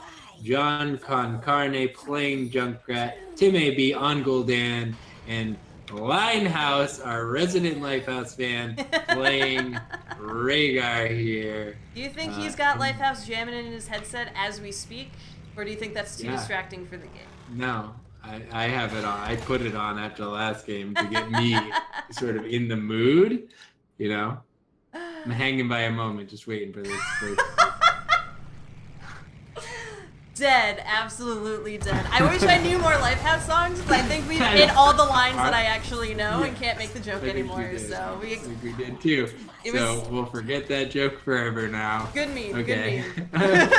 John Concarne playing Junkrat, Tim A.B. on Gul'dan, and Linehouse, our resident Lifehouse fan, playing Rhaegar here. Do you think he's got Lifehouse jamming in his headset as we speak? Or do you think that's too distracting for the game? No, I have it on. I put it on after the last game to get me sort of in the mood, you know? I'm hanging by a moment, just waiting for this first. Dead, absolutely dead. I wish I knew more Lifehouse songs, but I think we've hit all the lines that I actually know and can't make the joke anymore. So I think we did too. So we'll forget that joke forever now. Good meme. Okay. Good meme.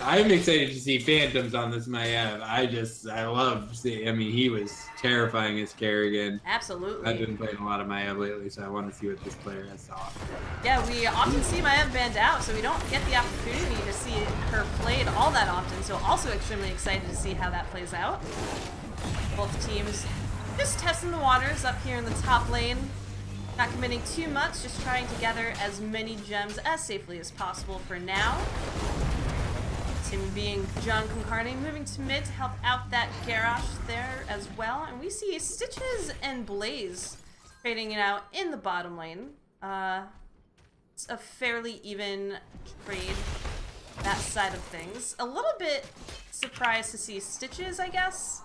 I'm excited to see Phantoms on this Maiev. I love seeing. I mean, he was terrifying as Kerrigan. Absolutely. I've been playing a lot of Maiev lately, so I want to see what this player has to offer. Yeah, we often see Maiev banned out, so we don't get the opportunity to see her played all that often. So also extremely excited to see how that plays out. Both teams just testing the waters up here in the top lane. Not committing too much, just trying to gather as many gems as safely as possible for now. Tim being John Concarne moving to mid to help out that Garrosh there as well. And we see Stitches and Blaze trading it out in the bottom lane. It's a fairly even trade, that side of things. A little bit surprised to see Stitches, I guess,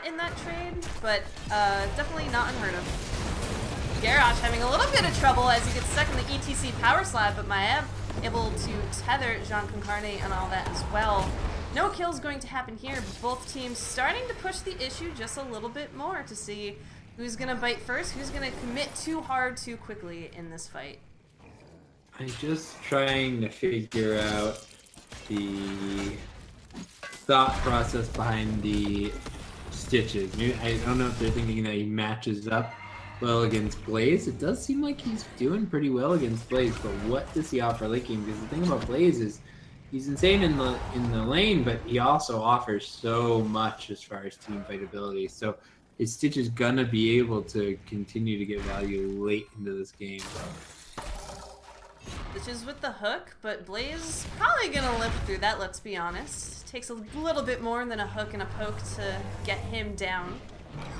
in that trade, but definitely not unheard of. Garrosh having a little bit of trouble as he gets stuck in the ETC power slide, but Maiev able to tether Jean Concarne and all that as well. No kills going to happen here. Both teams starting to push the issue just a little bit more to see who's going to bite first, who's going to commit too hard too quickly in this fight. I'm just trying to figure out the thought process behind the Stitches. Maybe, I don't know if they're thinking that he matches up well against Blaze. It does seem like he's doing pretty well against Blaze, but what does he offer linking? Because the thing about Blaze is he's insane in the lane, but he also offers so much as far as team fight ability. So his Stitch is gonna be able to continue to get value late into this game. Stitches with the hook, but Blaze probably gonna live through that, let's be honest. Takes a little bit more than a hook and a poke to get him down.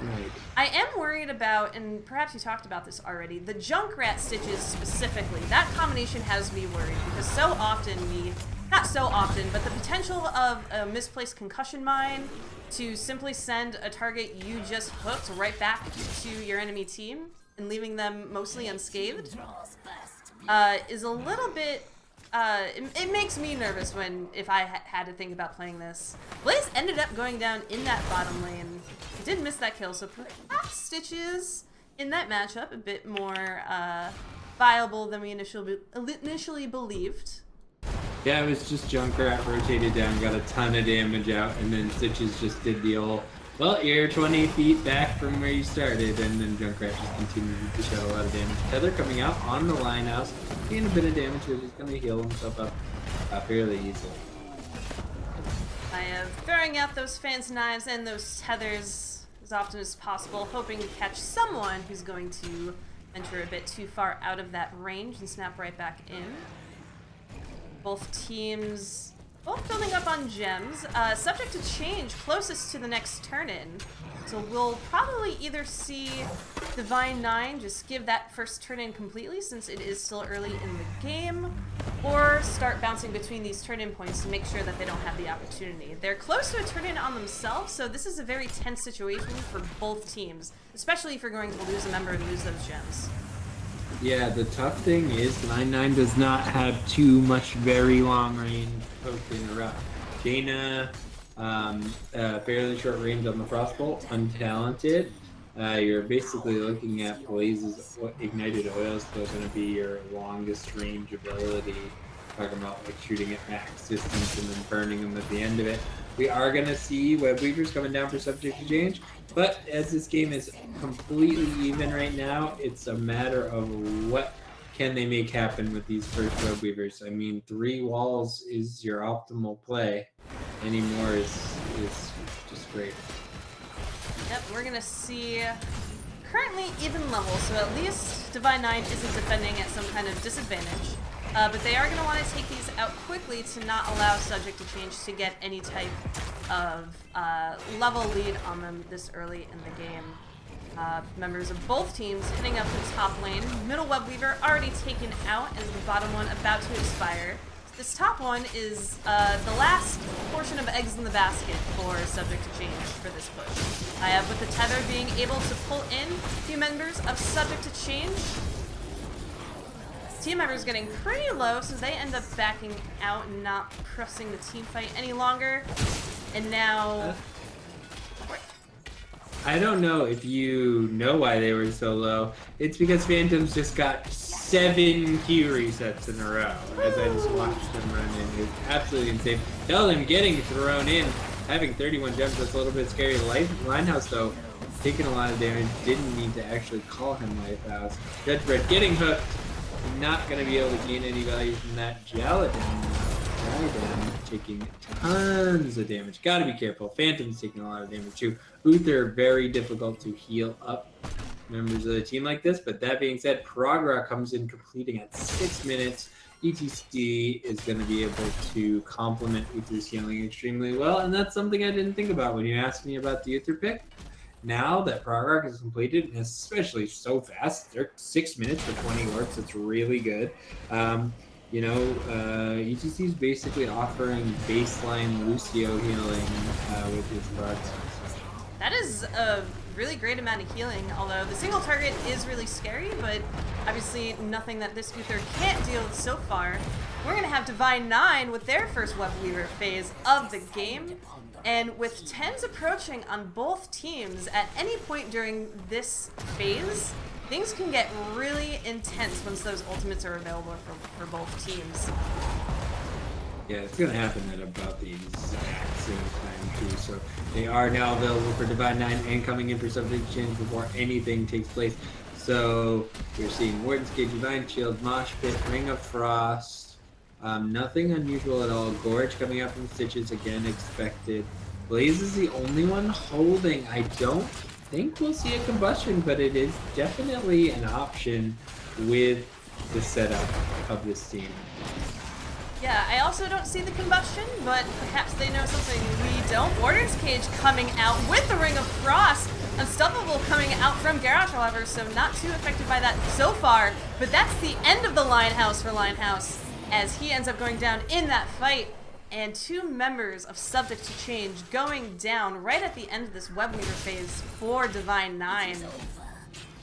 Right. I am worried about, and perhaps you talked about this already, the Junkrat Stitches specifically. That combination has me worried because so often not so often, but the potential of a misplaced concussion mine to simply send a target you just hooked right back to your enemy team and leaving them mostly unscathed is a little bit, it makes me nervous if I had to think about playing this. Blaze ended up going down in that bottom lane. He did miss that kill, so perhaps Stitches in that matchup a bit more viable than we initially believed. Yeah, it was just Junkrat rotated down, got a ton of damage out, and then Stitches just did the old, well, you're 20 feet back from where you started, and then Junkrat just continued to show a lot of damage. Tether coming out on the line house, getting a bit of damage, but he's going to heal himself up fairly easily. I am throwing out those fans' knives and those tethers as often as possible, hoping to catch someone who's going to venture a bit too far out of that range and snap right back in. Both teams, both building up on gems, subject to change closest to the next turn-in. So we'll probably either see Divine 9 just give that first turn-in completely since it is still early in the game, or start bouncing between these turn-in points to make sure that they don't have the opportunity. They're close to a turn-in on themselves, so this is a very tense situation for both teams, especially if you're going to lose a member and lose those gems. Yeah, the tough thing is 9-9 does not have too much very long range poke to interrupt. Jaina, fairly short range on the Frostbolt, untalented. You're basically looking at Blaze's ignited oil is still going to be your longest range ability. Talking about like shooting at max distance and then burning them at the end of it. We are going to see Web Weavers coming down for subject to change, but as this game is completely even right now, it's a matter of what can they make happen with these first Web Weavers. I mean, 3 walls is your optimal play. Any more is just great. Yep, we're going to see currently even level, so at least Divine 9 isn't defending at some kind of disadvantage. But they are going to want to take these out quickly to not allow subject to change to get any type of level lead on them this early in the game. Members of both teams hitting up the top lane. Middle Web Weaver already taken out and the bottom one about to expire. This top one is the last portion of eggs in the basket for subject to change for this push. With the tether being able to pull in a few members of subject to change. Team members getting pretty low, so they end up backing out and not pressing the team fight any longer. And now I don't know if you know why they were so low. It's because Phantoms just got 7 Q resets in a row. As I just watched them run in, it's absolutely insane. Tell them getting thrown in, having 31 gems. That's a little bit scary. Linehouse though, taking a lot of damage. Didn't need to actually call him Lighthouse. Judgebred getting hooked. Not gonna be able to gain any value from that. Gelatin. Dragon taking tons of damage. Gotta be careful. Phantom's taking a lot of damage too. Uther, very difficult to heal up members of the team like this. But that being said, Progra comes in completing at 6 minutes. ETC is going to be able to complement Uther's healing extremely well. And that's something I didn't think about when you asked me about the Uther pick. Now that Progra is completed, and especially so fast, they're 6 minutes for 20 orbs. It's really good. ETC is basically offering baseline Lucio healing with his cards. That is a really great amount of healing, although the single target is really scary, but obviously nothing that this Uther can't deal with so far. We're going to have Divine 9 with their first Web Weaver phase of the game, and with 10s approaching on both teams at any point during this phase, things can get really intense once those ultimates are available for both teams. Yeah, it's going to happen at about the exact same time, too. So they are now available for Divine 9 and coming in for Subject to Change before anything takes place. So you're seeing Warden's Gate, Divine Shield, Mosh Pit, Ring of Frost. Nothing unusual at all. Gorge coming out from Stitches, again expected. Blaze is the only one holding. I don't think we'll see a combustion, but it is definitely an option with the setup of this team. Yeah, I also don't see the combustion, but perhaps they know something we don't. Warden's Cage coming out with the Ring of Frost. Unstoppable coming out from Garrosh, however, so not too affected by that so far. But that's the end of the Linehouse for Linehouse, as he ends up going down in that fight. And 2 members of Subject to Change going down right at the end of this Web Weaver phase for Divine 9.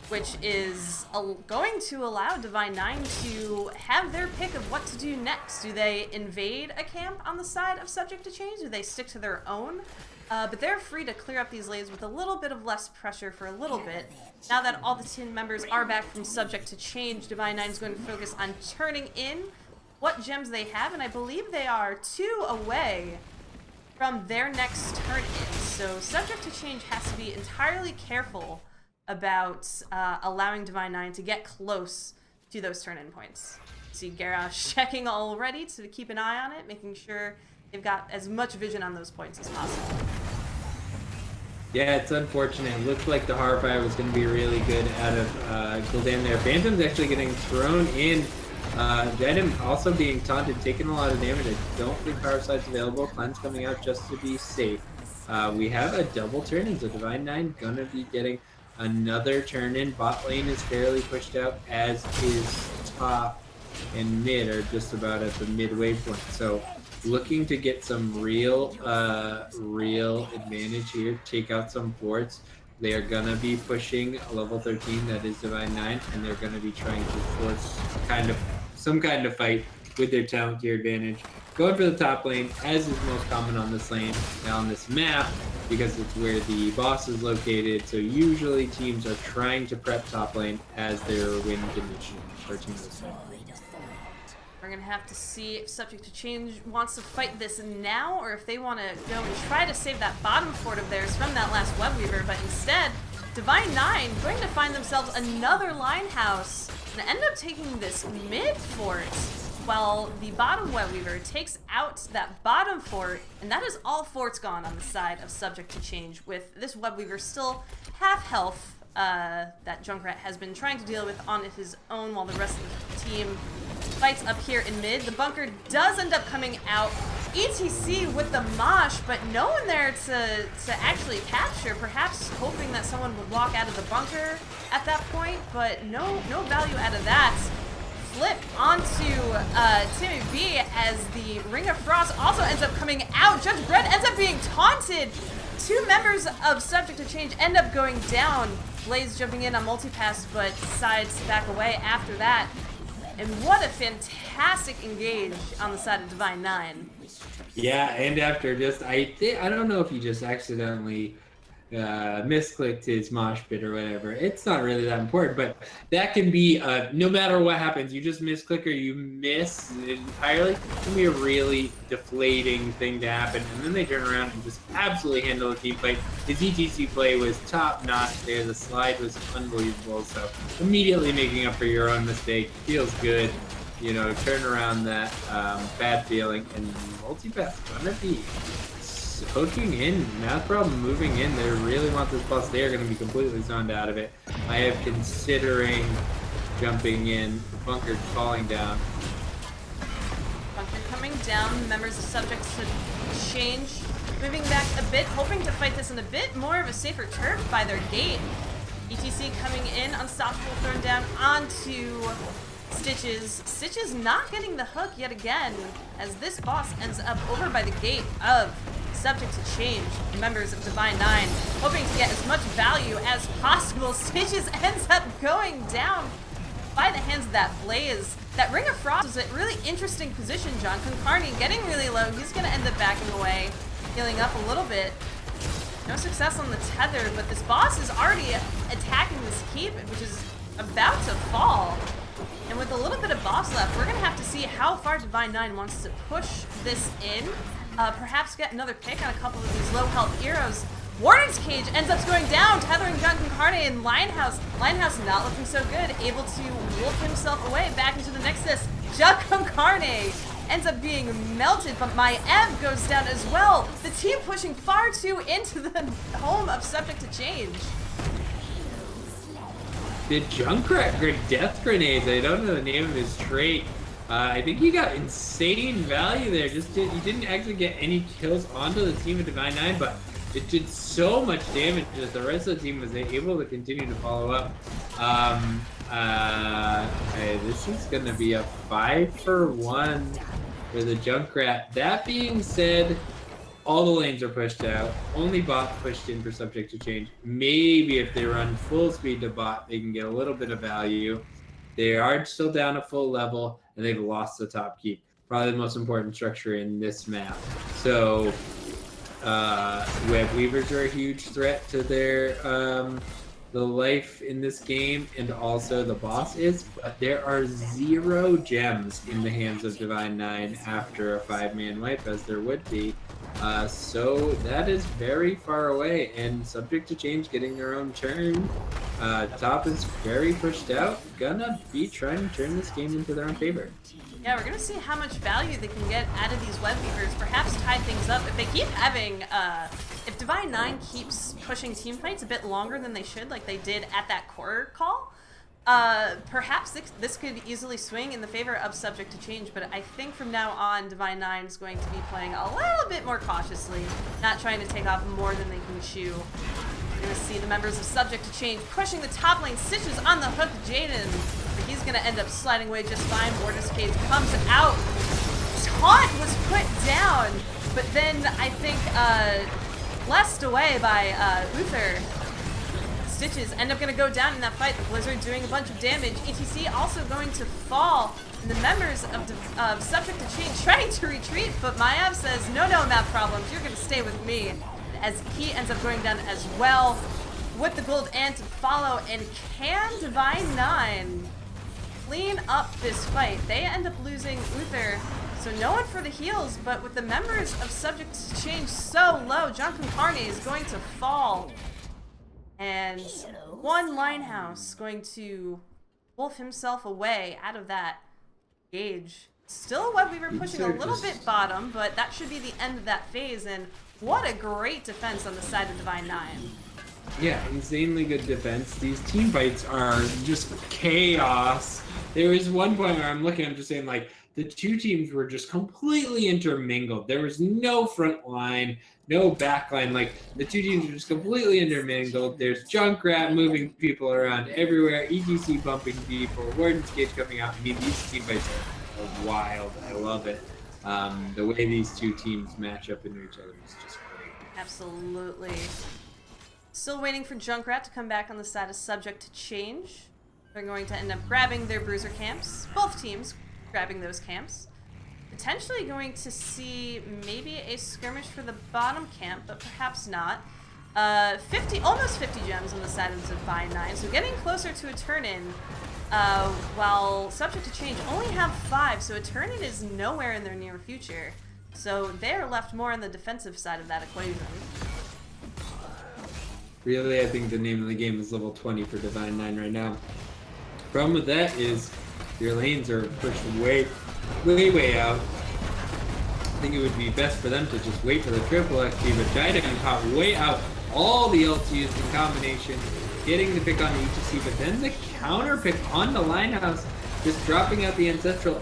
Which is going to allow Divine 9 to have their pick of what to do next. Do they invade a camp on the side of Subject to Change? Do they stick to their own? But they're free to clear up these lanes with a little bit of less pressure for a little bit. Now that all the 10 members are back from Subject to Change, Divine 9 is going to focus on turning in what gems they have, and I believe they are 2 away from their next turn in. So Subject to Change has to be entirely careful about allowing Divine 9 to get close to those turn-in points. See Garrosh checking already to keep an eye on it, making sure they've got as much vision on those points as possible. Yeah, it's unfortunate. It looked like the Horrify was going to be really good out of Gul'dan there. Phantom's actually getting thrown in. Denim also being taunted, taking a lot of damage. I don't think Power Side's available. Cleanse coming out just to be safe. We have a double turn-in, so Divine 9 going to be getting another turn in. Bot lane is fairly pushed out, as is top and mid are just about at the midway point. So looking to get some real advantage here, take out some forts. They are gonna be pushing a level 13, that is Divine 9, and they're gonna be trying to force some kind of fight with their talent to your advantage. Going for the top lane, as is most common on this lane, now on this map, because it's where the boss is located. So usually teams are trying to prep top lane as their win condition for team this time. We're gonna have to see if Subject to Change wants to fight this now, or if they want to go and try to save that bottom fort of theirs from that last Web Weaver. But instead, Divine 9 going to find themselves another Linehouse and end up taking this mid fort, while the bottom Web Weaver takes out that bottom fort, and that is all forts gone on the side of Subject to Change, with this Web Weaver still half health that Junkrat has been trying to deal with on his own, while the rest of the team fights up here in mid. The bunker does end up coming out. ETC with the mosh, but no one there to actually capture, perhaps hoping that someone would walk out of the bunker at that point, but no value out of that. Flip onto Timmy B as the Ring of Frost also ends up coming out. Judge Brett ends up being taunted. 2 members of Subject to Change end up going down. Blaze jumping in on multipass, but decides to back away after that. And what a fantastic engage on the side of Divine 9. Yeah, and after just, I don't know if he just accidentally misclicked his mosh pit or whatever. It's not really that important, but that can be no matter what happens, you just misclick or you miss entirely. It can be a really deflating thing to happen, and then they turn around and just absolutely handle the team fight. His ETC play was top notch there. The slide was unbelievable. So immediately making up for your own mistake feels good. You know, turn around that bad feeling, and multipass gonna be poking in, not problem moving in. They really want this boss. They are going to be completely zoned out of it. I am considering jumping in. Bunker falling down. Bunker coming down. Members of subjects to change. Moving back a bit, hoping to fight this in a bit more of a safer turf by their gate. ETC coming in, unstoppable, thrown down onto Stitches. Stitches not getting the hook yet again, as this boss ends up over by the gate of subject to change. Members of Divine 9 hoping to get as much value as possible. Stitches ends up going down by the hands of that Blaze. That Ring of Frost is a really interesting position. John Concarney getting really low. He's going to end up backing away, healing up a little bit. No success on the tether, but this boss is already attacking this keep, which is about to fall. And with a little bit of boss left, we're going to have to see how far Divine 9 wants to push this in. Perhaps get another pick on a couple of these low health heroes. Warden's Cage ends up going down, tethering John Concarne, and Lionhouse. Lionhouse not looking so good, able to wolf himself away back into the Nexus. John Concarne ends up being melted, but my Ev goes down as well. The team pushing far too into the home of Subject to Change. The Junkrat Death Grenades, I don't know the name of his trait. I think he got insane value there. You didn't actually get any kills onto the team of Divine 9, but it did so much damage that the rest of the team was able to continue to follow up. This is going to be a 5-for-1 for the Junkrat. That being said, all the lanes are pushed out. Only bot pushed in for Subject to Change. Maybe if they run full speed to bot, they can get a little bit of value. They are still down a full level, and they've lost the top keep. Probably the most important structure in this map. So, Web Weavers are a huge threat to their the life in this game, and also the boss is. But there are 0 gems in the hands of Divine 9 after a 5-man wipe, as there would be. So that is very far away, and Subject to Change getting their own turn. Top is very pushed out. Gonna be trying to turn this game into their own favor. Yeah, we're gonna see how much value they can get out of these Web Weavers. Perhaps tie things up. If they keep having, if Divine 9 keeps pushing team fights a bit longer than they should, like they did at that quarter call, perhaps this could easily swing in the favor of Subject to Change, but I think from now on, Divine 9 is going to be playing a little bit more cautiously, not trying to take off more than they can chew. We're going to see the members of Subject to Change pushing the top lane. Stitches on the hook, Jaden, but he's going to end up sliding away just fine. Warden's Cage comes out. Taunt was put down, but then I think blessed away by Uther. Stitches end up going to go down in that fight. The Blizzard doing a bunch of damage. ETC also going to fall. And the members of Subject to Change trying to retreat, but Mayav says, no, Math Problems, you're going to stay with me. As he ends up going down as well with the gold and to follow. And can Divine 9 clean up this fight? They end up losing Uther, so no one for the heals, but with the members of Subject to Change so low, John Concarne is going to fall. And one Linehouse going to wolf himself away out of that gauge. Still a Web Weaver pushing a little bit bottom, but that should be the end of that phase. And what a great defense on the side of Divine 9. Yeah, insanely good defense. These team fights are just chaos. There was one point where I'm just saying, like, the two teams were just completely intermingled. There was no front line, no back line. Like, the two teams were just completely intermingled. There's Junkrat moving people around everywhere, ETC bumping people, Warden's Cage coming out. I mean, these team fights are wild. I love it. The way these two teams match up into each other is just great. Absolutely. Still waiting for Junkrat to come back on the side of Subject to Change. They're going to end up grabbing their bruiser camps. Both teams grabbing those camps. Potentially going to see maybe a skirmish for the bottom camp, but perhaps not. Almost 50 gems on the side of Divine 9, so getting closer to a turn-in, while Subject to Change only have 5, so a turn-in is nowhere in their near future. So they're left more on the defensive side of that equation. Really, I think the name of the game is level 20 for Divine 9 right now. Problem with that is your lanes are pushed way out. I think it would be best for them to just wait for the triple XP, but Jida and caught way out all the LTs in combination, getting the pick on the ETC, but then the counter pick on the Linehouse, just dropping out the Ancestral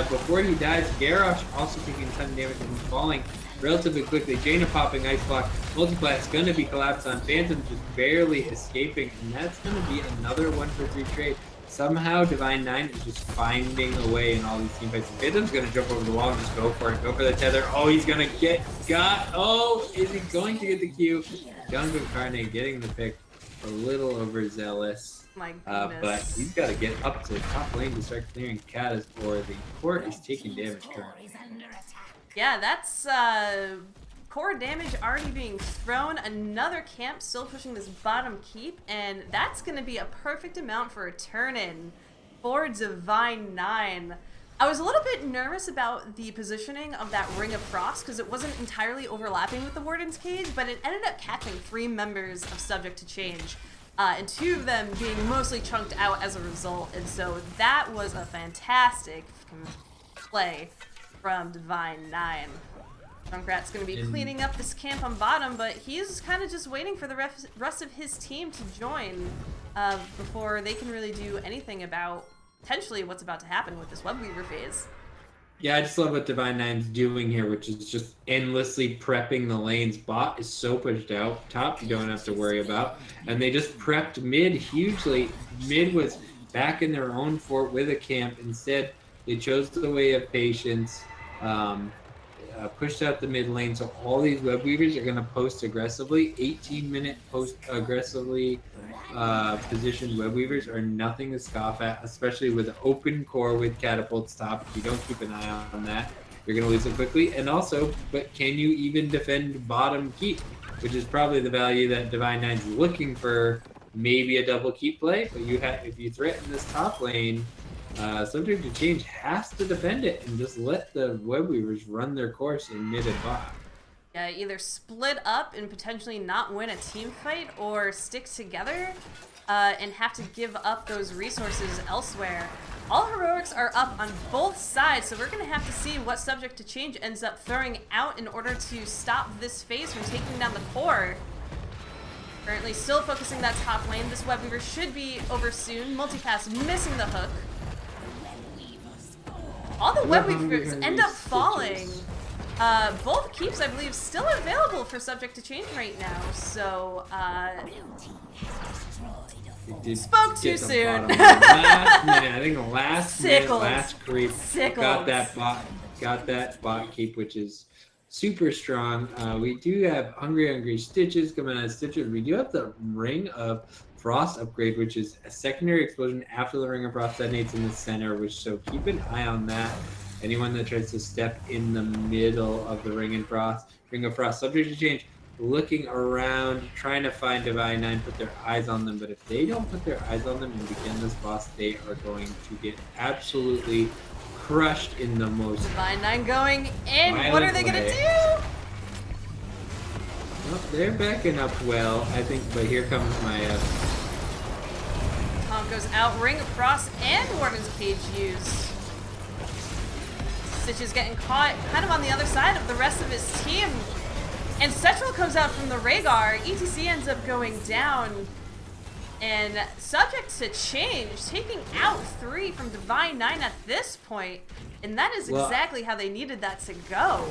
before he dies. Garrosh also taking a ton of damage and falling relatively quickly. Jaina popping Ice Block. Multiplat's going to be collapsed on. Phantom just barely escaping, and that's going to be another 1-for-3 trade. Somehow Divine 9 is just finding a way in all these team fights. Phantom's going to jump over the wall and just go for it. Go for the tether. Oh, he's going to oh, is he going to get the Q? Jungle Carne getting the pick. A little overzealous. My goodness. But he's got to get up to the top lane to start clearing Catas, or the court is taking damage currently. Yeah, that's core damage already being thrown. Another camp still pushing this bottom keep, and that's going to be a perfect amount for a turn-in for Divine 9. I was a little bit nervous about the positioning of that Ring of Frost because it wasn't entirely overlapping with the Warden's Cage, but it ended up catching 3 members of Subject to Change, and 2 of them being mostly chunked out as a result, and so that was a fantastic play from Divine 9. Junkrat's going to be cleaning up this camp on bottom, but he's kind of just waiting for the rest of his team to join before they can really do anything about potentially what's about to happen with this Webweaver phase. Yeah, I just love what Divine 9's doing here, which is just endlessly prepping the lanes. Bot is so pushed out. Top you don't have to worry about. And they just prepped mid hugely. Mid was back in their own fort with a camp. Instead, they chose the way of patience. Pushed out the mid lane, so all these web weavers are going to post aggressively. 18-minute post aggressively positioned web weavers are nothing to scoff at, especially with an open core with catapults top. If you don't keep an eye on that, you're going to lose it quickly. And also, but can you even defend bottom keep, which is probably the value that Divine 9's looking for? Maybe a double keep play, but if you threaten this top lane, Subject to Change has to defend it and just let the web weavers run their course in mid and bot. Yeah, either split up and potentially not win a team fight, or stick together and have to give up those resources elsewhere. All heroics are up on both sides, so we're going to have to see what Subject to Change ends up throwing out in order to stop this phase from taking down the core. Currently still focusing that top lane. This web weaver should be over soon. Multipass missing the hook. All the web weavers end up falling. Both keeps, I believe, still available for Subject to Change right now. So, spoke too soon. Last minute, I think the last minute, Sickles. last creep Sickles. got that bot keep, which is super strong. We do have Hungry Stitches coming out of Stitches. We do have the Ring of Frost upgrade, which is a secondary explosion after the Ring of Frost detonates in the center, so keep an eye on that. Anyone that tries to step in the middle of the Ring of Frost, Subject to Change, looking around, trying to find Divine 9, put their eyes on them, but if they don't put their eyes on them and begin this boss, they are going to get absolutely crushed in the most Divine 9 going in. What are they going to do? Well, they're backing up well, I think, but here comes my Tom goes out. Ring of Frost and Warden's Cage used. Stitch is getting caught kind of on the other side of the rest of his team. And Setral comes out from the Rhaegar. ETC ends up going down. And Subject to Change, taking out 3 from Divine 9 at this point. And that is exactly how they needed that to go.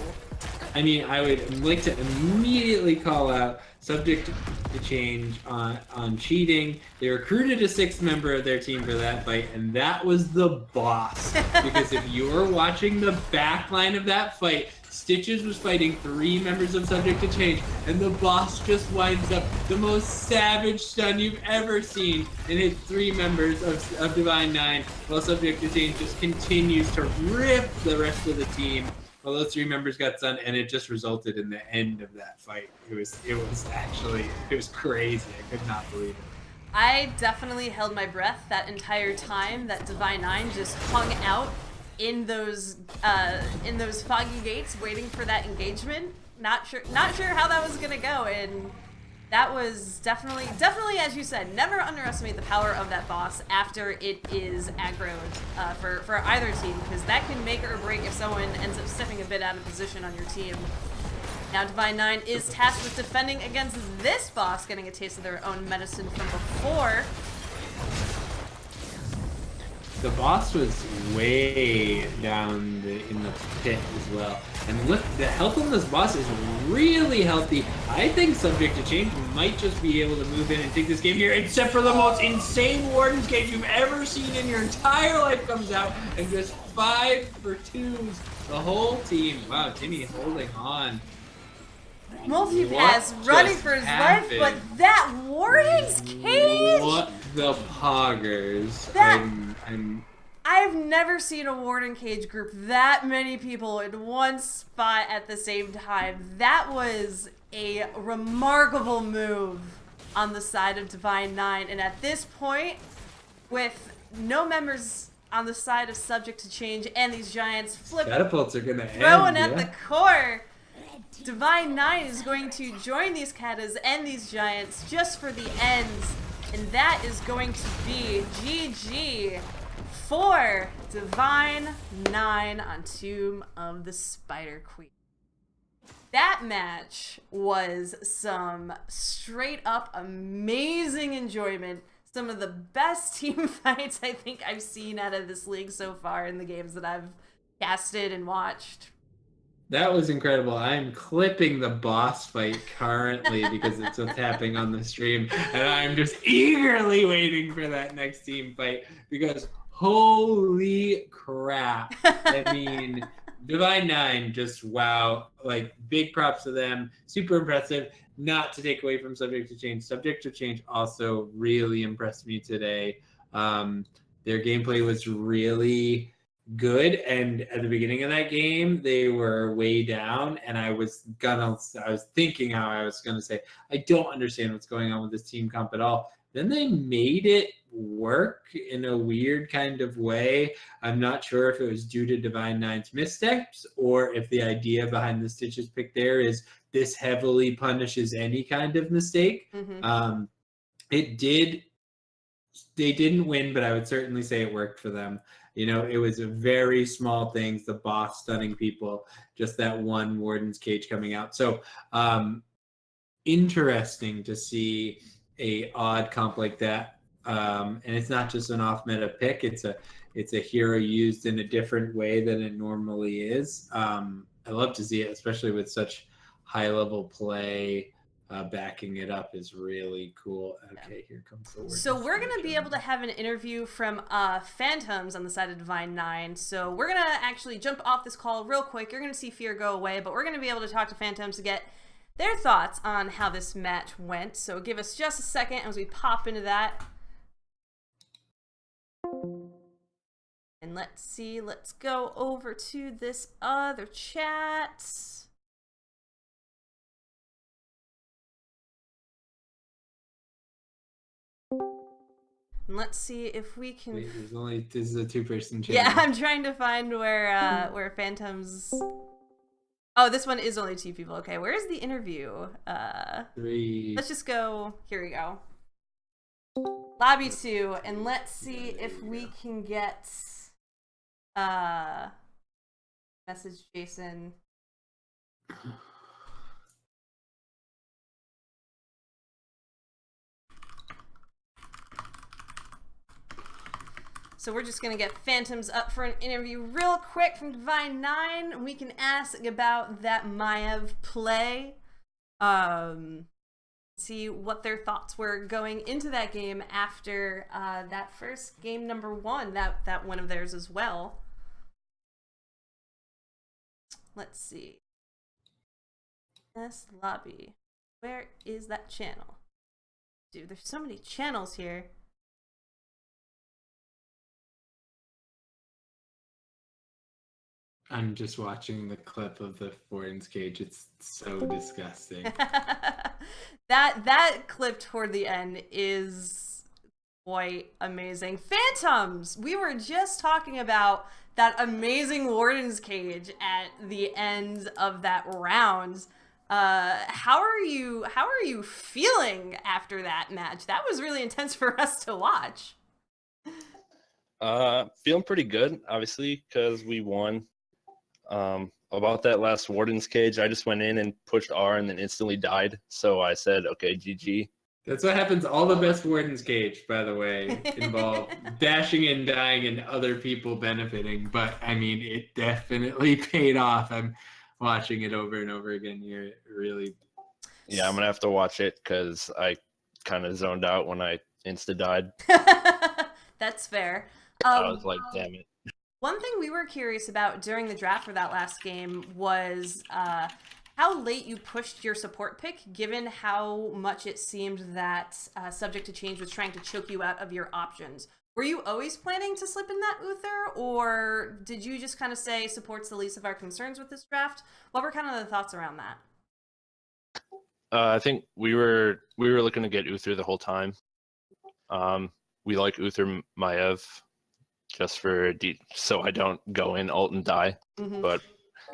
I mean, I would like to immediately call out Subject to Change on cheating. They recruited a 6th member of their team for that fight, and that was the boss. Because if you were watching the back line of that fight, Stitches was fighting 3 members of Subject to Change, and the boss just winds up the most savage stun you've ever seen and hits 3 members of Divine 9, while Subject to Change just continues to rip the rest of the team. Well, those 3 members got stunned, and it just resulted in the end of that fight. It was crazy. I could not believe it. I definitely held my breath that entire time that Divine Nine just hung out in those foggy gates, waiting for that engagement. Not sure how that was gonna go, and that was definitely, as you said, never underestimate the power of that boss after it is aggroed for either team, because that can make or break if someone ends up stepping a bit out of position on your team. Now Divine Nine is tasked with defending against this boss, getting a taste of their own medicine from before. The boss was way down in the pit as well. And look, the health on this boss is really healthy. I think Subject to Change might just be able to move in and take this game here, except for the most insane Warden's Cage you've ever seen in your entire life comes out, and just 5 for 2s the whole team. Wow, Timmy holding on. Multipass running for his life, but that Warden's Cage! What the poggers? I've never seen a Warden Cage group that many people in one spot at the same time. That was a remarkable move on the side of Divine Nine, and at this point, with no members on the side of Subject to Change and these giants flipping, catapults are gonna throwing at the core, Divine Nine is going to join these katas and these giants just for the ends, and that is going to be GG for Divine Nine on Tomb of the Spider Queen. That match was some straight up amazing enjoyment. Some of the best team fights I think I've seen out of this league so far in the games that I've casted and watched. That was incredible. I'm clipping the boss fight currently because it's what's happening on the stream, and I'm just eagerly waiting for that next team fight because holy crap. I mean, Divine Nine, just wow. Like, big props to them. Super impressive. Not to take away from Subject to Change. Subject to Change also really impressed me today. Their gameplay was really good, and at the beginning of that game they were way down, and I was thinking how I was gonna say I don't understand what's going on with this team comp at all. Then they made it work in a weird kind of way. I'm not sure if it was due to Divine Nine's missteps or if the idea behind the Stitches pick there is this heavily punishes any kind of mistake. They didn't win, but I would certainly say it worked for them. You know, it was a very small things, the boss stunning people, just that one Warden's Cage coming out. So interesting to see a odd comp like that. And it's not just an off meta pick, it's a hero used in a different way than it normally is. I love to see it, especially with such high level play. Backing it up is really cool. Okay, here comes the word. So we're going to be able to have an interview from Phantoms on the side of Divine Nine. So we're going to actually jump off this call real quick. You're going to see Fear go away, but we're going to be able to talk to Phantoms to get their thoughts on how this match went. So give us just a second as we pop into that. And let's see, let's go over to this other chat. And let's see if we can. Wait, this is a 2-person channel. Yeah, I'm trying to find where Phantoms. Oh, this one is only 2 people. Okay, where's the interview? 3. Let's just go. Here we go. Lobby 2, and let's see if we can get message Jason. So we're just going to get Phantoms up for an interview real quick from Divine Nine. We can ask about that Maiev play. See what their thoughts were going into that game after that first game number 1, that one of theirs as well. Let's see. This lobby. Where is that channel? Dude, there's so many channels here. I'm just watching the clip of the Warden's cage. It's so disgusting. That clip toward the end is quite amazing. Phantoms! We were just talking about that amazing Warden's cage at the end of that round. How are you feeling after that match? That was really intense for us to watch. Feeling pretty good, obviously, because we won. About that last Warden's cage, I just went in and pushed R and then instantly died. So I said, okay, GG. That's what happens. All the best Warden's cage, by the way, involve dashing and dying and other people benefiting. But I mean, it definitely paid off. I'm watching it over and over again here. It really. Yeah, I'm gonna have to watch it because I kind of zoned out when I insta died. That's fair. I was like, damn it. One thing we were curious about during the draft for that last game was how late you pushed your support pick, given how much it seemed that Subject to Change was trying to choke you out of your options. Were you always planning to slip in that Uther, or did you just kind of say support's the least of our concerns with this draft? What were kind of the thoughts around that? I think we were looking to get Uther the whole time. We like Uther Maev just for so I don't go in ult and die. Mm-hmm. But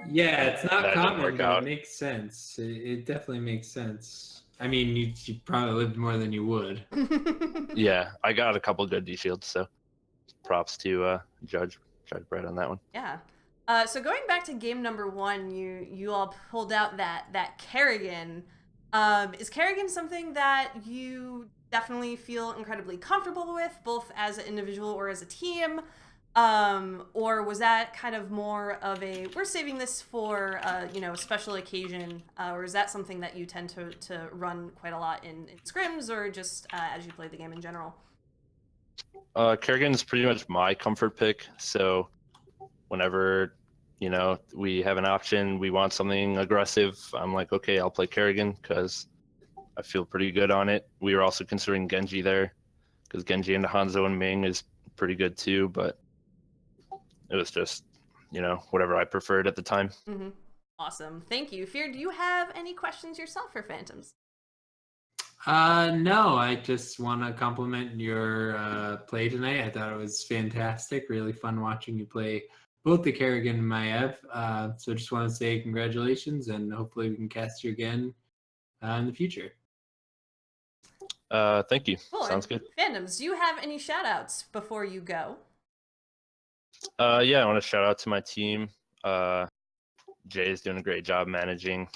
yeah, it's not common, but out. it makes sense. It definitely makes sense. I mean, you probably lived more than you would. Yeah, I got a couple good D shields, so props to Judge Brett on that one. Yeah. So going back to game number 1, you all pulled out that Kerrigan. Is Kerrigan something that you definitely feel incredibly comfortable with, both as an individual or as a team? Or was that kind of more of a, we're saving this for, a special occasion? Or is that something that you tend to run quite a lot in scrims, or just as you play the game in general? Kerrigan is pretty much my comfort pick. So whenever, we have an option, we want something aggressive, I'm like, okay, I'll play Kerrigan because I feel pretty good on it. We were also considering Genji there because Genji into Hanzo and Ming is pretty good too, but it was just, whatever I preferred at the time. Mm-hmm. Awesome. Thank you. Fear, do you have any questions yourself for Phantoms? No, I just want to compliment your play tonight. I thought it was fantastic. Really fun watching you play both the Kerrigan and Maev. So just want to say congratulations, and hopefully we can cast you again in the future. Thank you. Cool. Sounds good. Phantoms, do you have any shout outs before you go? Yeah, I want to shout out to my team. Jay is doing a great job managing,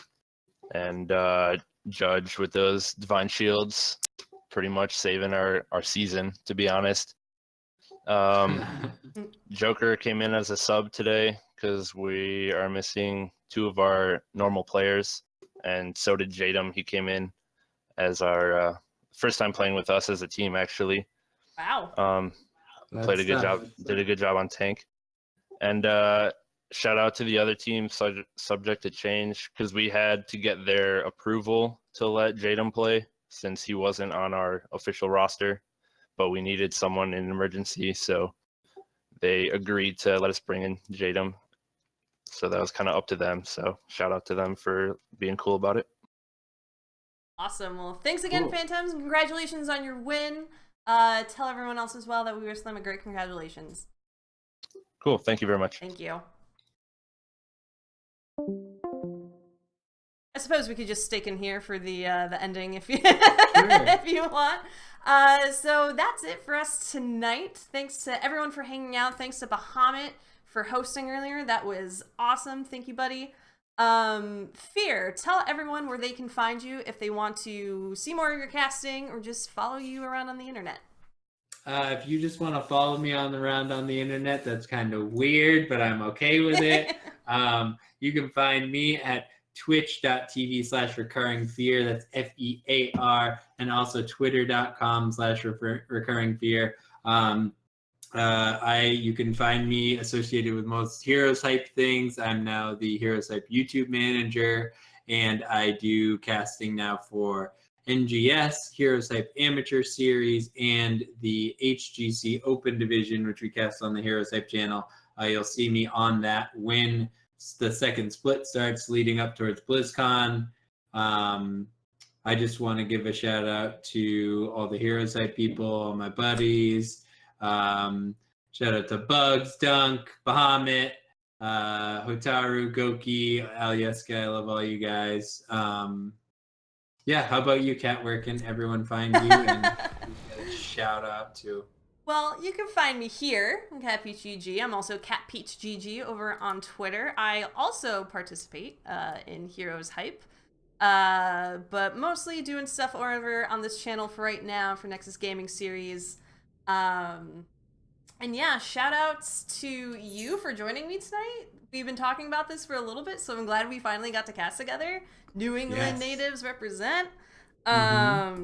and Judge with those Divine Shields, pretty much saving our season, to be honest. Joker came in as a sub today because we are missing 2 of our normal players, and so did Jadam. He came in as our first time playing with us as a team, actually. Wow. Played a good job, did a good job on tank. And shout out to the other team, Subject to Change, because we had to get their approval to let Jadam play since he wasn't on our official roster, but we needed someone in emergency, so they agreed to let us bring in Jadam. So that was kind of up to them. So shout out to them for being cool about it. Awesome. Well, thanks again, Cool. Phantoms. Congratulations on your win. Tell everyone else as well that we wish them a great congratulations. Cool. Thank you very much. Thank you. I suppose we could just stick in here for the ending if you if you want. So that's it for us tonight. Thanks to everyone for hanging out. Thanks to Bahamut for hosting earlier. That was awesome. Thank you, buddy. Fear, tell everyone where they can find you if they want to see more of your casting or just follow you around on the internet. If you just want to follow me around on the internet, that's kind of weird, but I'm okay with it. You can find me at twitch.tv/recurringfear. That's FEAR, and also twitter.com/recurringfear. You can find me associated with most Heroes Hype things. I'm now the Heroes Hype YouTube manager, and I do casting now for NGS, Heroes Hype Amateur Series, and the HGC Open Division, which we cast on the Heroes Hype channel. You'll see me on that when the second split starts leading up towards BlizzCon. I just want to give a shout out to all the Heroes Hype people, all my buddies. Shout out to Bugs, Dunk, Bahamut, Hotaru, Goki, Alyeska. I love all you guys. Yeah, how about you, Kat? Where can everyone find you? And a shout out to. Well, you can find me here, CatPeachGG. I'm also CatPeachGG over on Twitter. I also participate in Heroes Hype, but mostly doing stuff over on this channel for right now for Nexus Gaming Series. And yeah, shout outs to you for joining me tonight. We've been talking about this for a little bit, so I'm glad we finally got to cast together. New England natives represent. I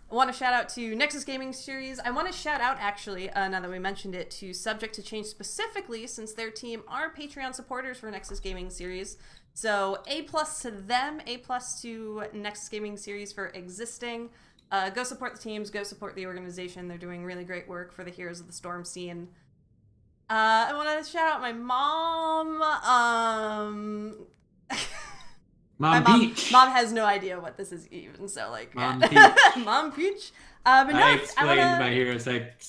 want to shout out to Nexus Gaming Series. I want to shout out, actually, now that we mentioned it, to Subject to Change specifically, since their team are Patreon supporters for Nexus Gaming Series. So A+ to them, A+ to Nexus Gaming Series for existing. Go support the teams, go support the organization. They're doing really great work for the Heroes of the Storm scene. I want to shout out my mom. Mom Peach. Mom has no idea what this is even, so like Mom Peach. Mom Peach. But no, I explained my Heroes Hype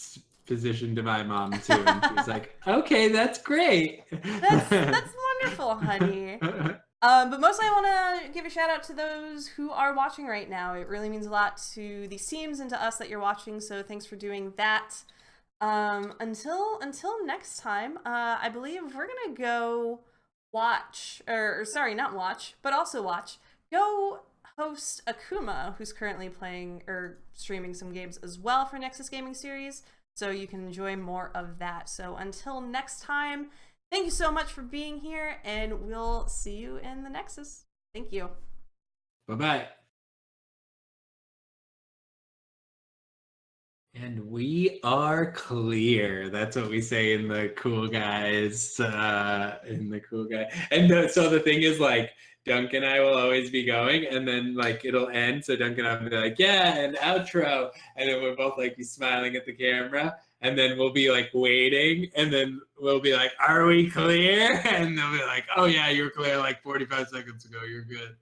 position to my mom too, and she was like, "Okay, that's great. That's wonderful, honey." But mostly I want to give a shout out to those who are watching right now. It really means a lot to these teams and to us that you're watching, so thanks for doing that. Until next time, I believe we're gonna go watch, or sorry, not watch, but also watch, go host Akuma, who's currently playing or streaming some games as well for Nexus Gaming Series, so you can enjoy more of that. So until next time, thank you so much for being here, and we'll see you in the Nexus. Thank you. Bye-bye. And we are clear. That's what we say in the cool guys. And so the thing is, like, Dunk and I will always be going, and then like it'll end. So Dunk and I will be like, "Yeah, and outro," and then we'll both like be smiling at the camera, and then we'll be like waiting, and then we'll be like, "Are we clear?" And they'll be like, "Oh yeah, you're clear like 45 seconds ago. You're good."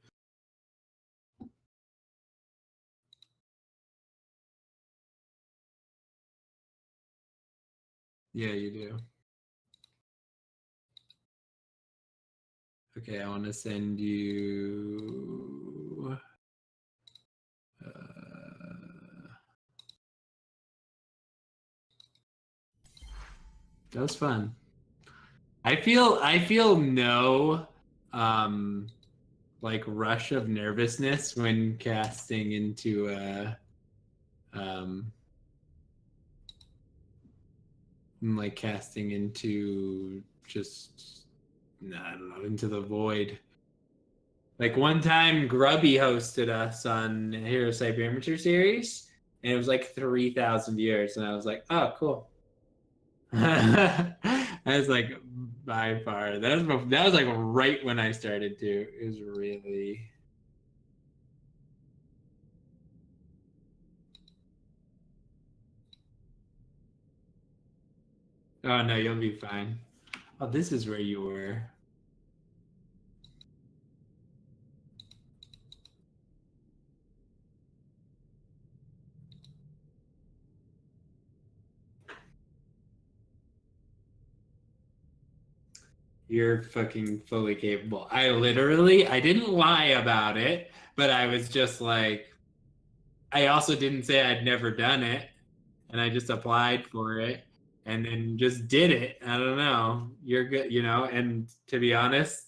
Yeah, you do. Okay, I want to send you. That was fun. I feel no like rush of nervousness when casting into like casting into just I don't know, into the void. Like one time Grubby hosted us on Heroes Hype Amateur Series, and it was like 3,000 viewers, and I was like, oh cool. I was like by far that was like right when I started to. It was really oh no, you'll be fine. Oh, this is where you were. You're fucking fully capable. I didn't lie about it, but I was just like, I also didn't say I'd never done it, and I just applied for it and then just did it. I don't know. You're good, you know, and to be honest,